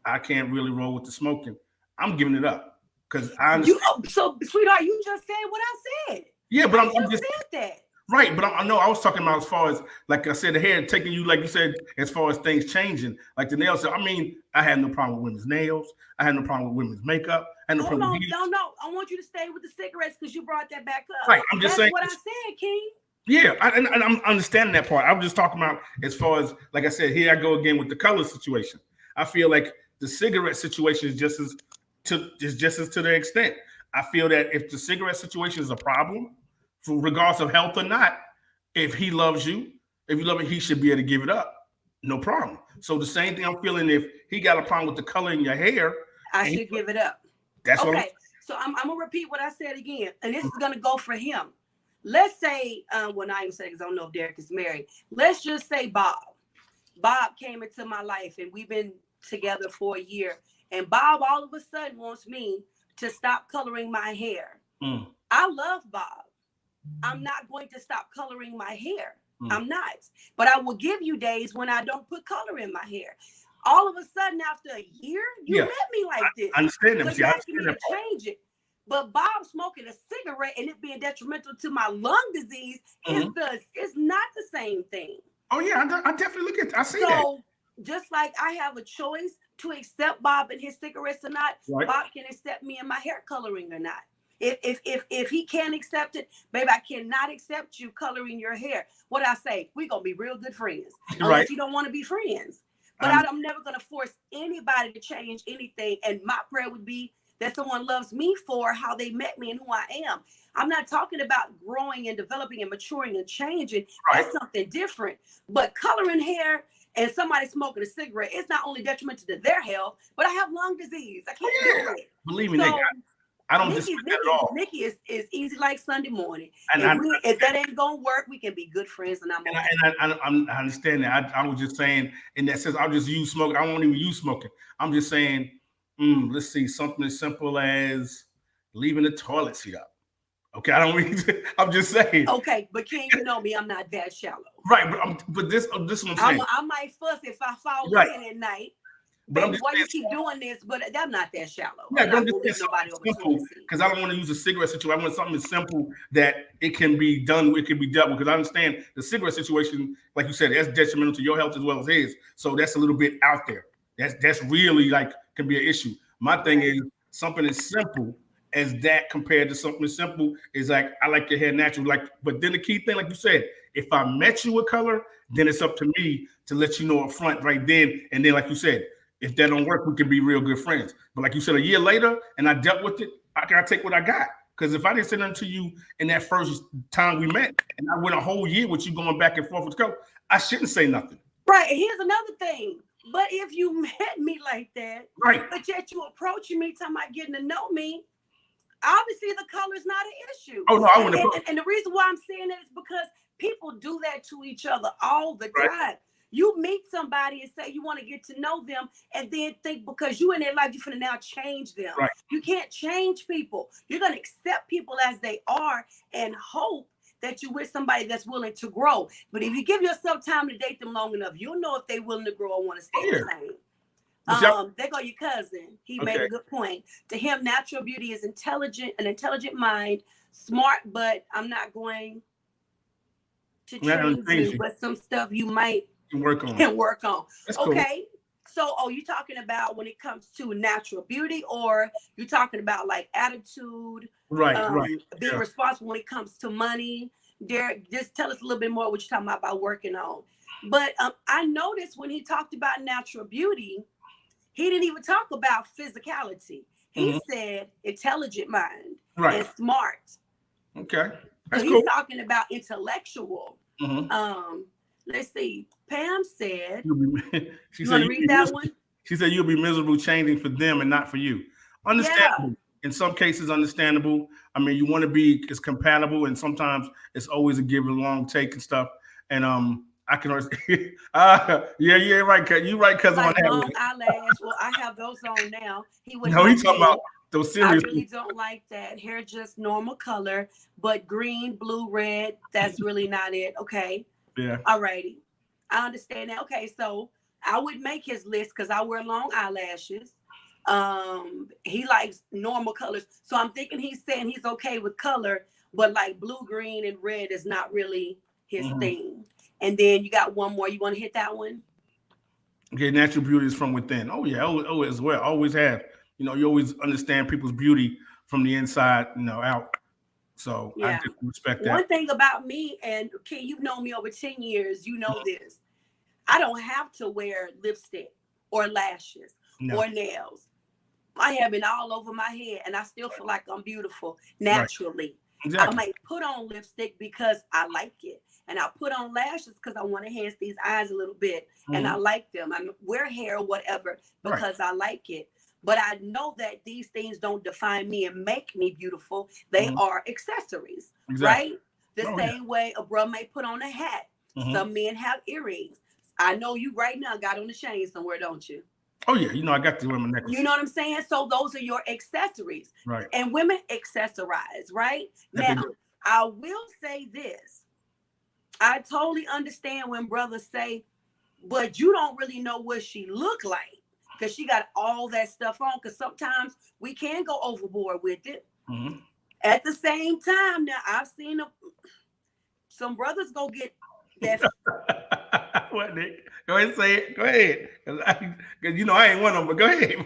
Speaker 2: I can't really roll with the smoking, I'm giving it up because I understand.
Speaker 1: So sweetheart, you just said what I said.
Speaker 2: Yeah, but I'm
Speaker 1: just said that.
Speaker 2: Right, but I know I was talking about as far as, like I said, the hair taking you, like you said, as far as things changing, like the nails. I mean, I had no problem with women's nails. I had no problem with women's makeup. I had no problem with heels.
Speaker 1: No. I want you to stay with the cigarettes because you brought that back up.
Speaker 2: Right, I'm just saying.
Speaker 1: That's what I said, King.
Speaker 2: Yeah, and I'm understanding that part. I'm just talking about as far as, like I said, here I go again with the color situation. I feel like the cigarette situation is just as to the extent. I feel that if the cigarette situation is a problem, regardless of health or not, if he loves you, if you love it, he should be able to give it up. No problem. So the same thing I'm feeling if he got a problem with the color in your hair,
Speaker 1: I should give it up.
Speaker 2: That's
Speaker 1: okay. So I'm gonna repeat what I said again, and this is gonna go for him. Let's say, well, not even say because I don't know if Derek is married. Let's just say Bob. Bob came into my life, and we've been together for a year, And Bob all of a sudden wants me to stop coloring my hair. I love Bob. I'm not going to stop coloring my hair. I'm not. But I will give you days when I don't put color in my hair. All of a sudden, after a year, you met me like this.
Speaker 2: I understand that.
Speaker 1: So you're asking me to change it. But Bob smoking a cigarette and it being detrimental to my lung disease is not the same thing.
Speaker 2: Oh, yeah, I definitely look at that. I see that. So
Speaker 1: just like I have a choice to accept Bob and his cigarettes or not, Bob can accept me and my hair coloring or not. If he can't accept it, baby, I cannot accept you coloring your hair. What I say, we're going to be real good friends. Unless you don't want to be friends. But I'm never going to force anybody to change anything. And my prayer would be that someone loves me for how they met me and who I am. I'm not talking about growing and developing and maturing and changing. That's something different. But coloring hair and somebody smoking a cigarette, it's not only detrimental to their health, but I have lung disease. I can't do it.
Speaker 2: Believe me, Nick, I don't dispute that at all.
Speaker 1: Nikki is easy like Sunday morning. If that ain't gonna work, we can be good friends, and
Speaker 2: I understand that. I was just saying in that sense, I'll just use smoking. I won't even use smoking. I'm just saying, let's see, something as simple as leaving the toilet seat up. Okay, I don't mean to, I'm just saying.
Speaker 1: Okay, but Ken, you know me, I'm not that shallow.
Speaker 2: Right, but this is what I'm saying.
Speaker 1: I might fuss if I fall in at night. But why you keep doing this? But I'm not that shallow.
Speaker 2: Yeah, I'm just nobody simple because I don't want to use a cigarette situation. I want something simple that it can be done. It can be dealt with because I understand the cigarette situation, like you said, that's detrimental to your health as well as his. So that's a little bit out there. That's really like can be an issue. My thing is something as simple as that compared to something as simple is like I like your hair natural. Like, but then the key thing, like you said, if I met you with color, then it's up to me to let you know up front right then. And then, like you said. If that don't work, we can be real good friends. But like you said, a year later, and I dealt with it, I gotta take what I got. Because if I didn't say nothing to you in that first time we met, and I went a whole year with you going back and forth with color, I shouldn't say nothing.
Speaker 1: Right. And here's another thing. But if you met me like that, but yet you approaching me, talking about getting to know me, obviously the color is not an issue.
Speaker 2: Oh no, I wouldn't.
Speaker 1: And the reason why I'm saying that is because people do that to each other all the time. You meet somebody and say you want to get to know them and then think because you in their life, you're going to now change them.
Speaker 2: Right.
Speaker 1: You can't change people. You're going to accept people as they are and hope that you're with somebody that's willing to grow. But if you give yourself time to date them long enough, you'll know if they're willing to grow or want to stay the same. There go your cousin. He made a good point. To him, natural beauty is an intelligent mind, smart, but I'm not going to change you, but some stuff you might work on.
Speaker 2: That's cool.
Speaker 1: Okay. So, you talking about when it comes to natural beauty, or you talking about like attitude?
Speaker 2: Right.
Speaker 1: Being responsible when it comes to money. Derek, just tell us a little bit more what you're talking about working on. But I noticed when he talked about natural beauty, he didn't even talk about physicality. He said intelligent mind and smart.
Speaker 2: Okay.
Speaker 1: That's cool. He's talking about intellectual. Let's see. Pam said, you want to read that one?
Speaker 2: She said, you'll be miserable changing for them and not for you. Understandable. Yeah. In some cases, understandable. I mean, you want to be as compatible, and sometimes it's always a give and long take and stuff. And I can always, yeah, right. You're right, cousin.
Speaker 1: Like long eyelash. Well, I have those on now.
Speaker 2: He's talking about those serious.
Speaker 1: I really don't like that. Hair just normal color, but green, blue, red, that's really not it. Okay.
Speaker 2: Yeah.
Speaker 1: All righty. I understand that. Okay, so I would make his list because I wear long eyelashes. He likes normal colors. So I'm thinking he's saying he's okay with color, but like blue, green, and red is not really his thing. And then you got one more. You want to hit that one?
Speaker 2: Okay, natural beauty is from within. Oh, yeah. Oh, as well. Always have. You know, you always understand people's beauty from the inside, out. So I just respect that.
Speaker 1: One thing about me, and Ken, you've known me over 10 years, you know this. I don't have to wear lipstick or lashes or nails. My hair been all over my head, and I still feel like I'm beautiful naturally.
Speaker 2: Exactly.
Speaker 1: I might put on lipstick because I like it. And I put on lashes because I want to enhance these eyes a little bit. And I like them. I wear hair or whatever because I like it. But I know that these things don't define me and make me beautiful. They are accessories, right? The same way a bro may put on a hat. Some men have earrings. I know you right now got on a chain somewhere, don't you?
Speaker 2: Oh yeah, I got to wear my necklace.
Speaker 1: You know what I'm saying? So those are your accessories.
Speaker 2: Right.
Speaker 1: And women accessorize, right? Now, I will say this. I totally understand when brothers say, but you don't really know what she look like because she got all that stuff on. Because sometimes we can go overboard with it. Mm-hmm. At the same time, now I've seen some brothers go get that.
Speaker 2: What, Nick? Go ahead and say it. Go ahead. Because I ain't one of them, but go ahead.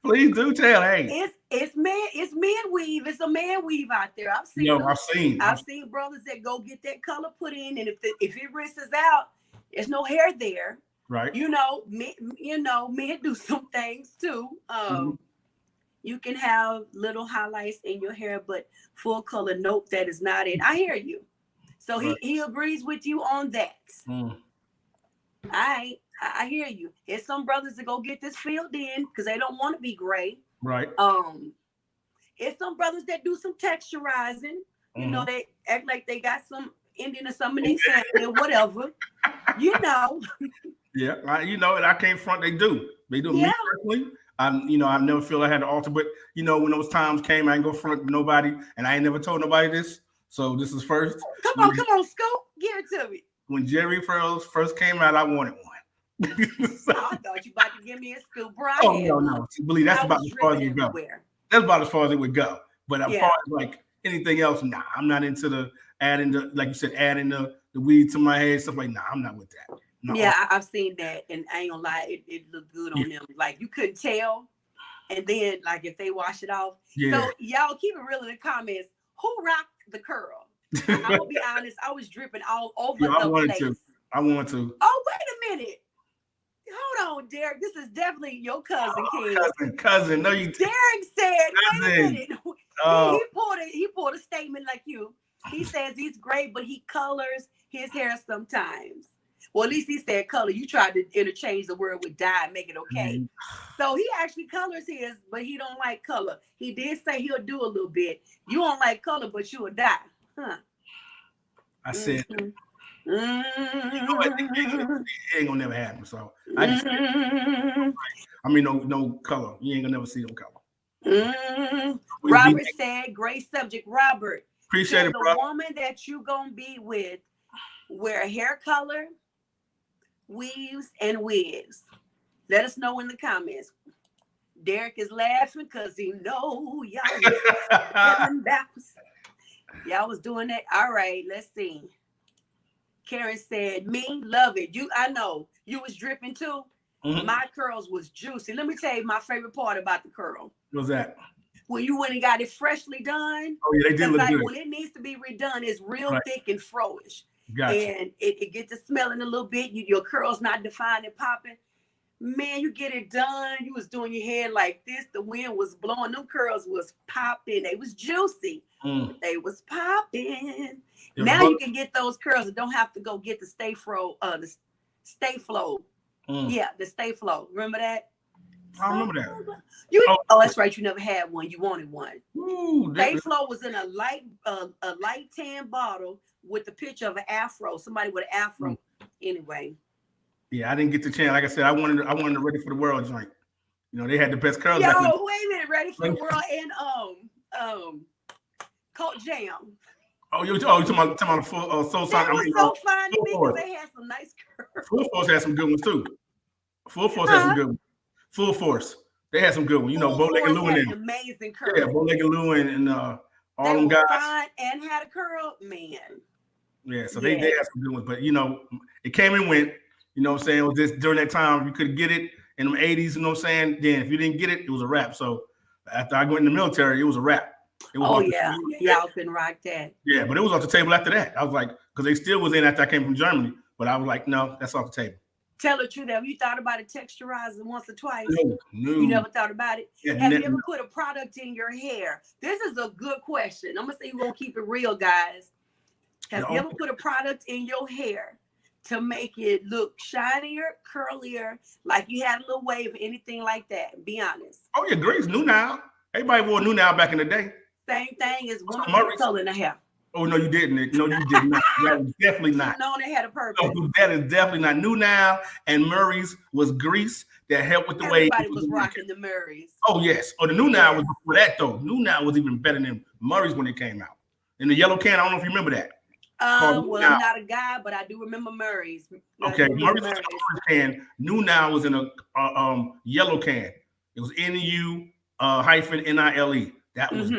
Speaker 2: Please do tell. Hey.
Speaker 1: It's men weave. It's a man weave out there. I've seen I've seen brothers that go get that color put in, and if it rinses out, there's no hair there.
Speaker 2: Right.
Speaker 1: Men do some things too. You can have little highlights in your hair, but full color, nope, that is not it. I hear you. So he agrees with you on that. I hear you. There's some brothers that go get this filled in because they don't want to be gray.
Speaker 2: Right.
Speaker 1: It's some brothers that do some texturizing. They act like they got some Indian or something they say or whatever.
Speaker 2: Yeah, and I can't front. They do. They do. Yeah. Me personally, I never feel I had to alter, but when those times came, I ain't go front to nobody, and I ain't never told nobody this. So this is first.
Speaker 1: Come on, Scoop, give it to me.
Speaker 2: When Jerry first came out, I wanted one.
Speaker 1: So, I thought you about to give me a scoop, Brian.
Speaker 2: Oh no! Believe that's about as far as it would go. That's about as far as it would go. But as far as like anything else, nah, I'm not into the adding the weed to my head, stuff like. Nah, I'm not with that. No.
Speaker 1: Yeah, I've seen that, and I ain't gonna lie, it looked good on them. Like you couldn't tell, and then like if they wash it off. Yeah. So y'all keep it real in the comments. Who rocked the curl? I'm gonna be honest. I was dripping all over the place.
Speaker 2: I want to.
Speaker 1: Oh, wait a minute. Hold on, Derek. This is definitely your cousin, King.
Speaker 2: Cousin. No, you.
Speaker 1: Derek said, wait a minute. He pulled a statement like you. He says he's great, but he colors his hair sometimes. Well, at least he said color. You tried to interchange the word with dye and make it okay. So he actually colors his, but he don't like color. He did say he'll do a little bit. You don't like color, but you'll dye. Huh.
Speaker 2: I said, you know what? It ain't gonna never happen. So I just no color. You ain't gonna never see no color.
Speaker 1: Robert said, great subject. Robert,
Speaker 2: appreciate it, bro.
Speaker 1: The woman that you gonna be with wear hair color, weaves, and wigs. Let us know in the comments. Derek is laughing because he know y'all was backwards. Y'all was doing that. All right, let's see. Karen said, me, love it. I know. You was dripping too. Mm-hmm. My curls was juicy. Let me tell you my favorite part about the curl.
Speaker 2: What's that?
Speaker 1: When you went and got it freshly done.
Speaker 2: Oh, yeah, they did look good.
Speaker 1: When it needs to be redone, it's real thick and froish.
Speaker 2: Gotcha.
Speaker 1: And it gets to smelling a little bit. Your curls not defined and popping. Man, you get it done. You was doing your hair like this. The wind was blowing. Them curls was popping. They was juicy. They was popping. Now you can get those curls and don't have to go get the Stay Flow. Yeah, the Stay Flow. Remember that?
Speaker 2: I remember that.
Speaker 1: That's right. You never had one. You wanted one. Stay Flow was in a light tan bottle with the picture of an afro. Somebody with an afro. Anyway.
Speaker 2: Yeah, I didn't get the chance. Like I said, I wanted the Ready for the World joint. They had the best curls.
Speaker 1: Yo, wait a minute, Ready for the World and Colt Jam.
Speaker 2: Oh, you talking about the full soul song?
Speaker 1: That was so fun to me because they had some nice curls.
Speaker 2: Full Force had some good ones too. Full Force had some good ones. Full Force, they had some good ones. Bowlegged Lou and them.
Speaker 1: Amazing curls.
Speaker 2: Yeah, Bowlegged Lou and all them guys.
Speaker 1: Fine and had a curl, man.
Speaker 2: Yeah, so they had some good ones, but it came and went. You know what I'm saying? It was just during that time you could get it in the 80s, you know what I'm saying? Then if you didn't get it, it was a wrap. So after I went in the military, it was a wrap.
Speaker 1: Y'all couldn't rock that.
Speaker 2: Yeah, but it was off the table after that. I was like, because they still was in after I came from Germany, but I was like, no, that's off the table.
Speaker 1: Tell the truth. Have you thought about it texturizing once or twice?
Speaker 2: No.
Speaker 1: You never thought about it?
Speaker 2: Yeah,
Speaker 1: have you ever put a product in your hair? This is a good question. I'm going to say we're going to keep it real, guys. Have you ever put a product in your hair to make it look shinier, curlier, like you had a little wave, anything like that? Be honest.
Speaker 2: Oh, yeah, Grease, New Now. Everybody wore New Now back in the day.
Speaker 1: Same thing as women color in the hair.
Speaker 2: Oh, no, you didn't. No, you did not. That was definitely not.
Speaker 1: No, they had a purpose.
Speaker 2: No, that is definitely not. New Now and Murray's was grease. that helped with the
Speaker 1: wave. Everybody was rocking the Murrays.
Speaker 2: Oh yes. Oh, the New Now was before that though. New Now was even better than Murray's when it came out. In the yellow can, I don't know if you remember that.
Speaker 1: Well, I'm not a guy, but I do remember Murray's.
Speaker 2: Okay, Murray's was in an orange can. New Now was in a yellow can. It was NU-NILE. That was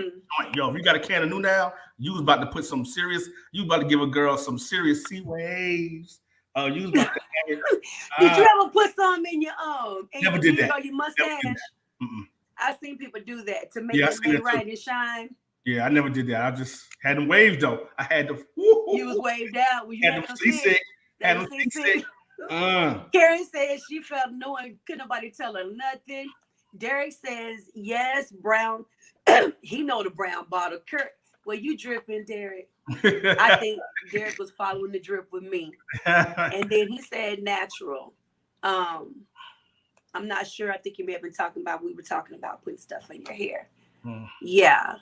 Speaker 2: yo. If you got a can of New Now, you was about to put some serious. You about to give a girl some serious sea waves. You was about to.
Speaker 1: Did you ever put some in your
Speaker 2: Never did that.
Speaker 1: Or your mustache? I've seen people do that to make it lay right and shine.
Speaker 2: Yeah, I never did that. I just had them waves though. I had to.
Speaker 1: You was waved out. When you had them seasick. Had them seasick. Karen says she felt couldn't nobody tell her nothing. Derek says yes, brown. He know the brown bottle. Kurt, well, you dripping, Derek. I think Derek was following the drip with me. And then he said natural. I'm not sure. I think you may have been we were talking about putting stuff in your hair. Yeah.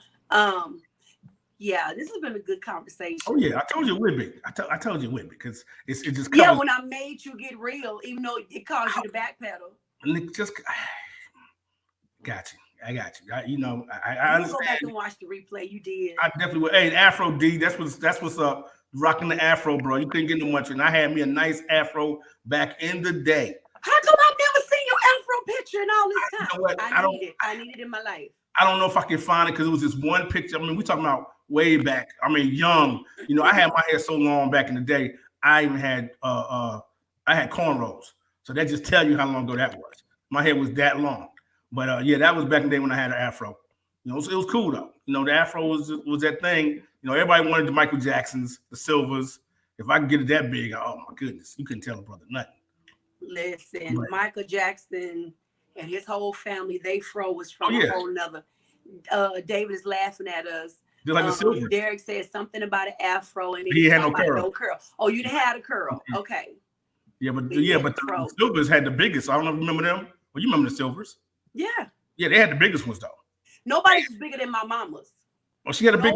Speaker 1: Yeah, this has been a good conversation.
Speaker 2: Oh yeah, I told you it would be. I told you it would be because it just
Speaker 1: covers. Yeah, when I made you get real, even though it caused you to backpedal.
Speaker 2: And it just got you. I got you. I understand.
Speaker 1: Go back and watch the replay. You did.
Speaker 2: I definitely would. Hey, Afro D, that's what's up. Rocking the Afro, bro. You couldn't get no much. And I had me a nice Afro back in the day.
Speaker 1: How come I've never seen your Afro picture in all this time?
Speaker 2: You know what?
Speaker 1: I need it in my life.
Speaker 2: I don't know if I can find it because it was this one picture. I mean, we talking about way back. I mean, young. I had my hair so long back in the day. I even had I had cornrows. So that just tell you how long ago that was. My hair was that long. But yeah, that was back in the day when I had an Afro. It was cool though. The Afro was that thing. Everybody wanted the Michael Jacksons, the Silvers. If I could get it that big, oh my goodness, you couldn't tell a brother nothing.
Speaker 1: Listen, but Michael Jackson and his whole family, they fro was from a whole nother. David is laughing at us.
Speaker 2: They're like the Silvers.
Speaker 1: Derek said something about an Afro and
Speaker 2: he had no curl.
Speaker 1: Oh, you had a curl. Okay.
Speaker 2: Yeah, but the Silvers had the biggest. I don't know if you remember them. Well, you remember the Silvers?
Speaker 1: Yeah.
Speaker 2: Yeah, they had the biggest ones though.
Speaker 1: Nobody's bigger than my mama's.
Speaker 2: Oh, she had a big.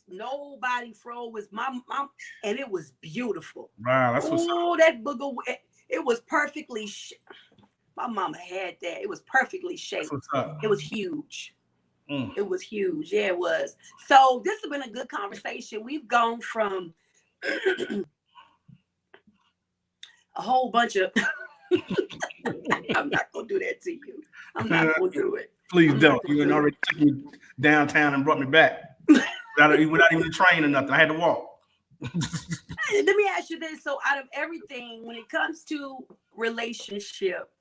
Speaker 1: Nobody fro was my mom, and it was beautiful.
Speaker 2: Wow, that's what's up.
Speaker 1: Oh, that booger! It was perfectly. My mama had that. It was perfectly shaped. It was huge. It was huge. Yeah, it was. So this has been a good conversation. We've gone from a whole bunch of. I'm not gonna do that to you. I'm not gonna do it.
Speaker 2: Please don't. You already took me downtown and brought me back without even a train or nothing. I had to walk.
Speaker 1: Let me ask you this. So out of everything, when it comes to relationship,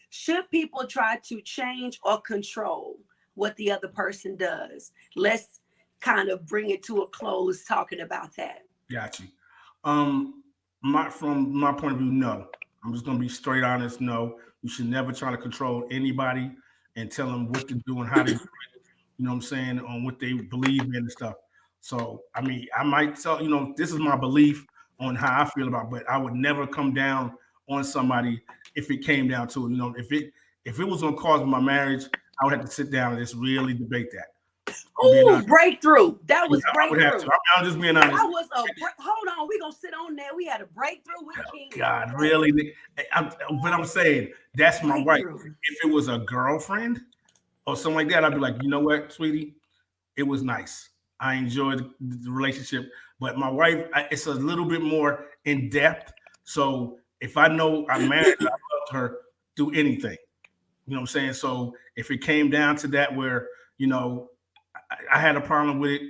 Speaker 1: should people try to change or control what the other person does? Let's kind of bring it to a close talking about that.
Speaker 2: Got you. From my point of view, no. I'm just going to be straight honest. No, you should never try to control anybody and tell them what to do and how to do it. You know what I'm saying? On what they believe in and stuff. So, I mean, I might tell, this is my belief on how I feel about it, but I would never come down on somebody if it came down to it. If it was going to cause my marriage, I would have to sit down and just really debate that.
Speaker 1: Oh, breakthrough. That was breakthrough.
Speaker 2: I'm just being honest.
Speaker 1: That was hold on. We're going to sit on there. We had a breakthrough with King.
Speaker 2: God, really? But I'm saying that's my wife. If it was a girlfriend or something like that, I'd be like, you know what, sweetie? It was nice. I enjoyed the relationship. But my wife, it's a little bit more in depth. So if I know I'm married, I love her, do anything. You know what I'm saying? So if it came down to that where, I had a problem with it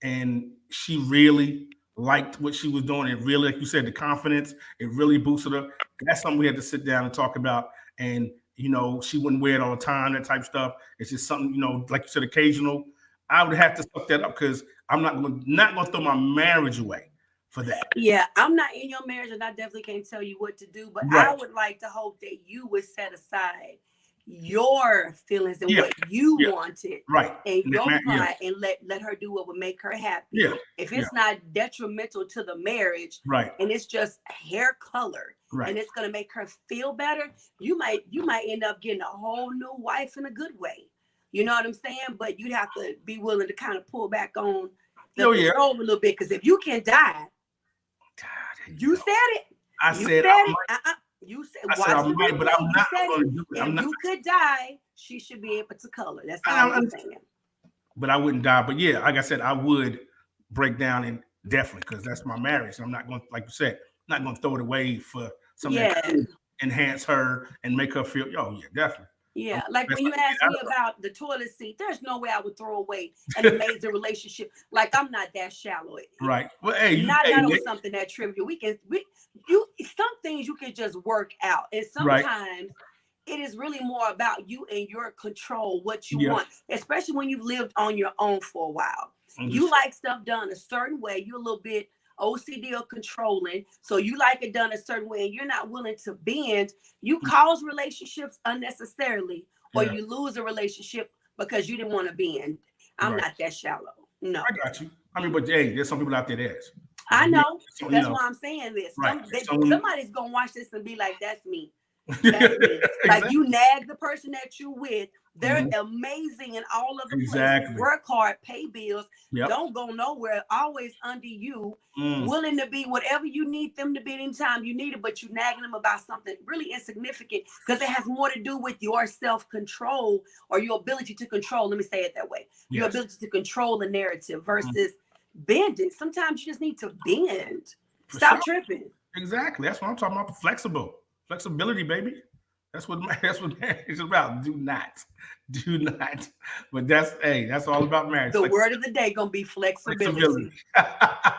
Speaker 2: and she really liked what she was doing. It really, like you said, the confidence, it really boosted her. That's something we had to sit down and talk about. And, she wouldn't wear it all the time, that type of stuff. It's just something, like you said, occasional. I would have to suck that up because I'm not going to throw my marriage away for that.
Speaker 1: Yeah, I'm not in your marriage and I definitely can't tell you what to do, but right. I would like to hope that you would set aside your feelings and what you wanted,
Speaker 2: right?
Speaker 1: And your pride, and let her do what would make her happy.
Speaker 2: Yeah.
Speaker 1: If it's not detrimental to the marriage,
Speaker 2: right,
Speaker 1: and it's just hair color,
Speaker 2: right,
Speaker 1: and it's gonna make her feel better, you might end up getting a whole new wife in a good way. You know what I'm saying? But you'd have to be willing to kind of pull back on the control a little bit, because if you can die, you said it.
Speaker 2: I said
Speaker 1: You said,
Speaker 2: I said I might, but I'm not going to do it.
Speaker 1: If you could die, she should be able to color. That's all I'm saying.
Speaker 2: But I wouldn't die. But yeah, like I said, I would break down and definitely, because that's my marriage. I'm not going to, like you said, not going to throw it away for something that could enhance her and make her feel, oh yeah, definitely.
Speaker 1: Yeah, like when you asked me about the toilet seat, there's no way I would throw away an amazing relationship. Like, I'm not that shallow.
Speaker 2: Right. Well, hey,
Speaker 1: not on something that trivial. Some things you can just work out, and sometimes it is really more about you and your control, what you want, especially when you've lived on your own for a while. You like stuff done a certain way. You're a little bit OCD or controlling, so you like it done a certain way, and you're not willing to bend. You cause relationships unnecessarily, or you lose a relationship because you didn't want to bend. I'm not that shallow. No,
Speaker 2: I got you. I mean, but hey, there's some people out there that is.
Speaker 1: I know. That's why I'm saying this.
Speaker 2: Right.
Speaker 1: Somebody's gonna watch this and be like, "That's me." That's me. Like, you nag the person that you with. They're amazing in all of the places. Work hard, pay bills. Don't go nowhere. Always under you, willing to be whatever you need them to be anytime you need it. But you nagging them about something really insignificant because it has more to do with your self-control or your ability to control. Let me say it that way. Your ability to control the narrative versus bending. Sometimes you just need to bend. Stop tripping.
Speaker 2: Exactly. That's what I'm talking about. Flexibility, baby. That's what marriage is about. Do not. But that's all about marriage.
Speaker 1: The word of the day gonna be flexibility.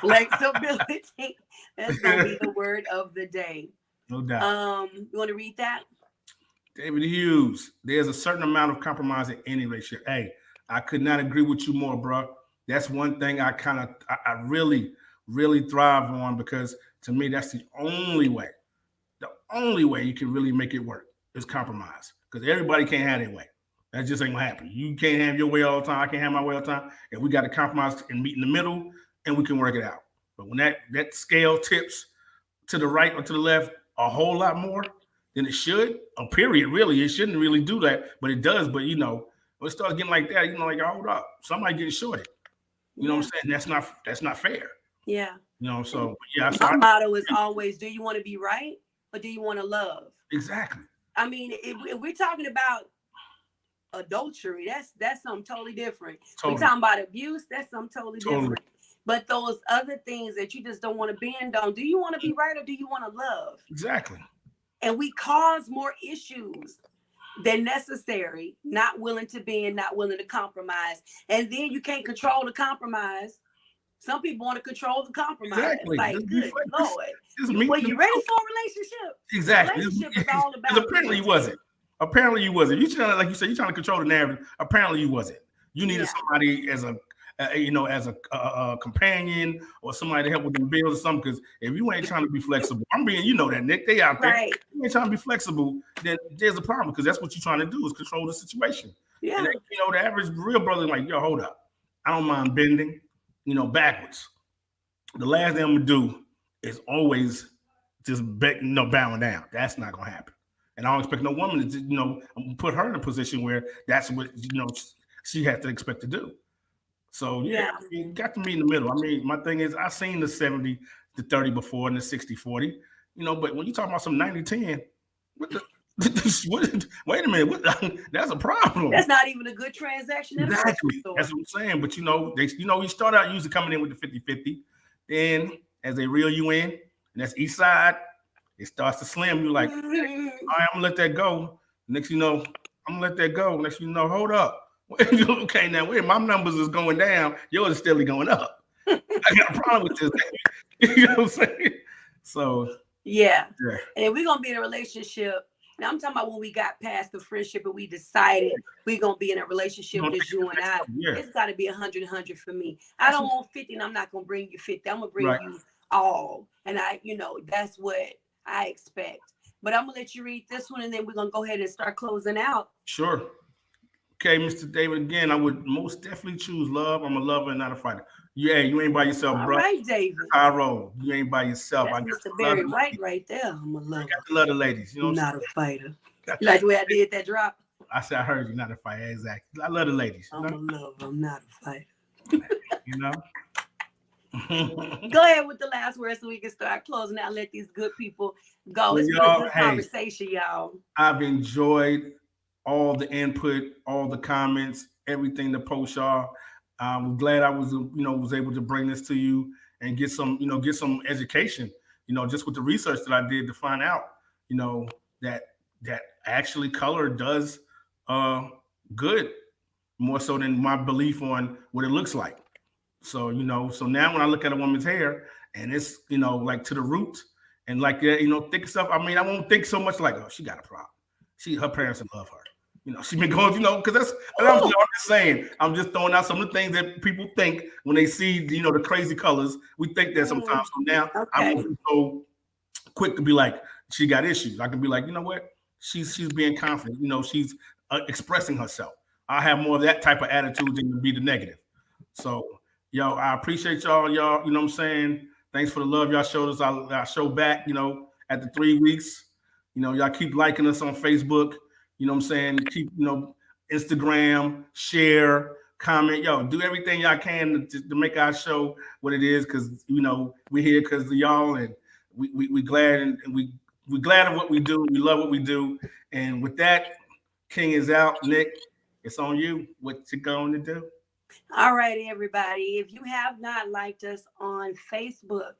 Speaker 1: Flexibility. That's gonna be the word of the day.
Speaker 2: No doubt.
Speaker 1: You want to read that?
Speaker 2: David Hughes. There's a certain amount of compromise in any relationship. Hey, I could not agree with you more, bro. That's one thing I really, really thrive on, because to me that's the only way. The only way you can really make it work is compromise, because everybody can't have their way. That just ain't gonna happen. You can't have your way all the time. I can't have my way all the time. And we got to compromise and meet in the middle, and we can work it out. But when that scale tips to the right or to the left a whole lot more than it should, really, it shouldn't really do that, but it does. But when it starts getting like that, like, hold up, somebody getting shorted. You know what I'm saying? That's not fair.
Speaker 1: Yeah.
Speaker 2: So
Speaker 1: my motto is always, do you want to be right or do you want to love?
Speaker 2: Exactly.
Speaker 1: I mean, if we're talking about adultery, that's something totally different. We're talking about abuse, that's something totally different. But those other things that you just don't want to bend on, do you want to be right or do you want to love?
Speaker 2: Exactly.
Speaker 1: And we cause more issues than necessary, not willing to bend, not willing to compromise. And then you can't control the compromise. Some people want to control the compromise.
Speaker 2: Exactly.
Speaker 1: Like, good Lord. Were you ready for a relationship?
Speaker 2: Exactly.
Speaker 1: Relationship is all about.
Speaker 2: Apparently you wasn't. You trying to, like you said, you're trying to control the narrative. Apparently you wasn't. You needed somebody as a companion or somebody to help with the bills or something. Because if you ain't trying to be flexible, that, Nick, they out there. Right. If you ain't trying to be flexible, then there's a problem, because that's what you're trying to do, is control the situation.
Speaker 1: Yeah.
Speaker 2: And then, the average real brother is like, yo, hold up. I don't mind bending, backwards. The last thing I'm gonna do is always just bowing down. That's not gonna happen. And I don't expect no woman to, put her in a position where that's what, she has to expect to do. So you got to meet in the middle. I mean, my thing is, I've seen the 70-30 before and the 60-40, but when you talk about some 90-10, wait a minute, that's a problem.
Speaker 1: That's not even a good transaction.
Speaker 2: Exactly. That's what I'm saying. But you start out usually coming in with the 50-50. Then as they reel you in, and that's each side, it starts to slim you like, hey, all right, I'm gonna let that go. Next I'm gonna let that go. Next hold up. Okay, now wait, my numbers is going down, yours is steadily going up. I got a problem with this. You know what I'm saying? So
Speaker 1: yeah. And if we're gonna be in a relationship, now I'm talking about when we got past the friendship and we decided we're gonna be in a relationship with you and I. It's got to be 100 for me. I don't want 50, and I'm not gonna bring you 50. I'm gonna bring you all, and that's what I expect. But I'm gonna let you read this one, and then we're gonna go ahead and start closing out.
Speaker 2: Sure. Okay, Mr. David, again, I would most definitely choose love. I'm a lover and not a fighter. Yeah, you ain't by yourself, bro.
Speaker 1: All right, David.
Speaker 2: I roll. You ain't by yourself.
Speaker 1: That's Mr. Barry White right there. I'm a lover.
Speaker 2: I got to love the ladies. You know
Speaker 1: not a fighter. You like the way I did that drop?
Speaker 2: I said I heard you, not a fighter. Exactly. I love the ladies.
Speaker 1: I'm a lover. I'm not a fighter. Go ahead with the last word so we can start closing out. Let these good people go. It's been a good conversation, y'all.
Speaker 2: I've enjoyed all the input, all the comments, everything the post, y'all. I'm glad I was, was able to bring this to you and get some, get some education, just with the research that I did to find out, that actually color does good, more so than my belief on what it looks like. So, so now when I look at a woman's hair and it's, like to the root and like that, thick stuff, I mean, I won't think so much like, oh, she got a problem. Her parents love her. She been going, because that's, I'm just saying, I'm just throwing out some of the things that people think when they see, the crazy colors. We think that sometimes. So now I'm so quick to be like, she got issues. I can be like, you know what? She's being confident. She's expressing herself. I have more of that type of attitude than to be the negative. So, I appreciate y'all. Y'all, you know what I'm saying? Thanks for the love y'all showed us. I show back, at the 3 weeks. Y'all keep liking us on Facebook. You know what I'm saying? Keep, Instagram, share, comment. Do everything y'all can to make our show what it is, because, we're here because of y'all, and we glad, and we glad of what we do. We love what we do. And with that, King is out. Nick, it's on you. What you going to do?
Speaker 1: All right, everybody. If you have not liked us on Facebook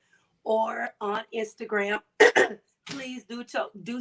Speaker 1: or on Instagram, please do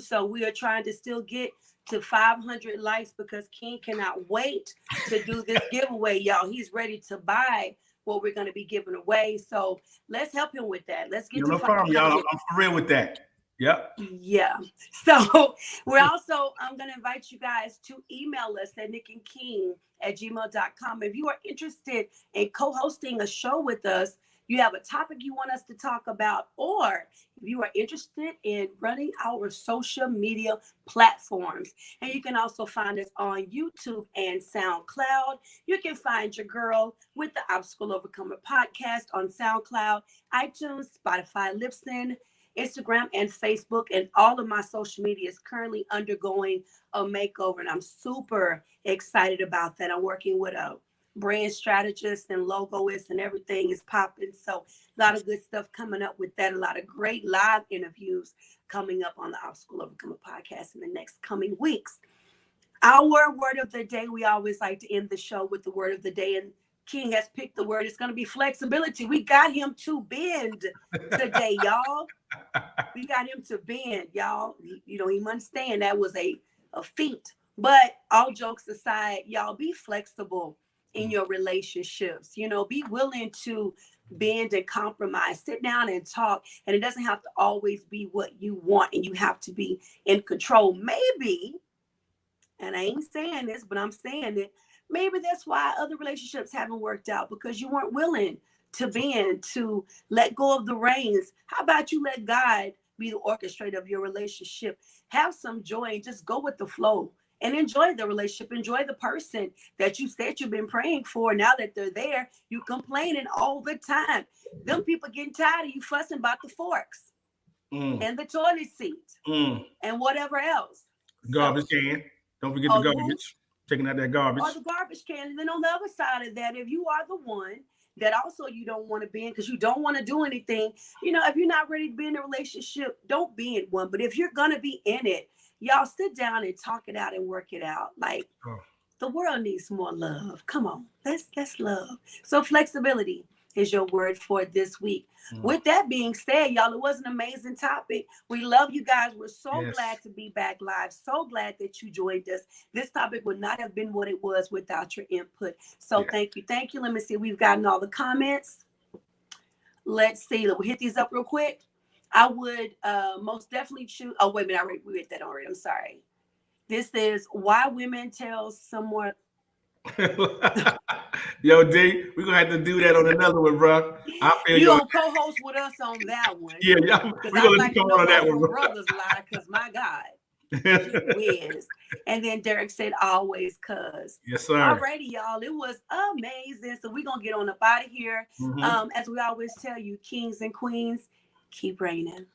Speaker 1: so. We are trying to still get to 500 likes because King cannot wait to do this giveaway, y'all. He's ready to buy what we're going to be giving away. So let's help him with that. Let's get to 500. No problem, y'all.
Speaker 2: I'm for real with that. Yep.
Speaker 1: Yeah. So we're also, I'm going to invite you guys to email us at nickandking@gmail.com. If you are interested in co-hosting a show with us, you have a topic you want us to talk about, or if you are interested in running our social media platforms, and you can also find us on YouTube and SoundCloud. You can find your girl with the Obstacle Overcomer podcast on SoundCloud, iTunes, Spotify, Libsyn, Instagram, and Facebook. And all of my social media is currently undergoing a makeover, and I'm super excited about that. I'm working with a brand strategist and logoist, and everything is popping. So a lot of good stuff coming up with that. A lot of great live interviews coming up on the Obstacle Overcomer podcast in the next coming weeks. Our word of the day, we always like to end the show with the word of the day, and King has picked the word. It's going to be flexibility. We got him to bend today, y'all. We got him to bend, y'all. He understand that was a feat. But all jokes aside, y'all, be flexible in your relationships. Be willing to bend and compromise. Sit down and talk. And it doesn't have to always be what you want, and you have to be in control. Maybe, and I ain't saying this, but I'm saying it, maybe that's why other relationships haven't worked out, because you weren't willing to bend, to let go of the reins. How about you let God be the orchestrator of your relationship? Have some joy and just go with the flow and enjoy the relationship. Enjoy the person that you said you've been praying for. Now that they're there, you complaining all the time. Them people getting tired of you fussing about the forks and the toilet seat and whatever else.
Speaker 2: Garbage can. Don't forget the garbage. Taking out that garbage.
Speaker 1: Or the garbage can. And then on the other side of that, if you are the one that also you don't want to be in because you don't want to do anything, if you're not ready to be in a relationship, don't be in one. But if you're going to be in it, y'all sit down and talk it out and work it out. Like, the world needs more love. Come on, let's love. So flexibility is your word for this week. With that being said, y'all, it was an amazing topic. We love you guys. We're so glad to be back live. So glad that you joined us. This topic would not have been what it was without your input. So thank you. Thank you. Let me see. We've gotten all the comments. Let's see. We'll hit these up real quick. I would most definitely choose. Oh, wait a minute. We read that already. I'm sorry. This is why women tell someone.
Speaker 2: Yo, D, we're gonna have to do that on another one, bro.
Speaker 1: I feel you gonna co-host with us on that one.
Speaker 2: Yeah, we're gonna like come on that one, bro.
Speaker 1: Brothers lie, because my God, wins. And then Derek said, "Always, cuz."
Speaker 2: Yes, sir.
Speaker 1: Alrighty, y'all. It was amazing. So we're gonna get on up out of here. As we always tell you, kings and queens, keep reigning.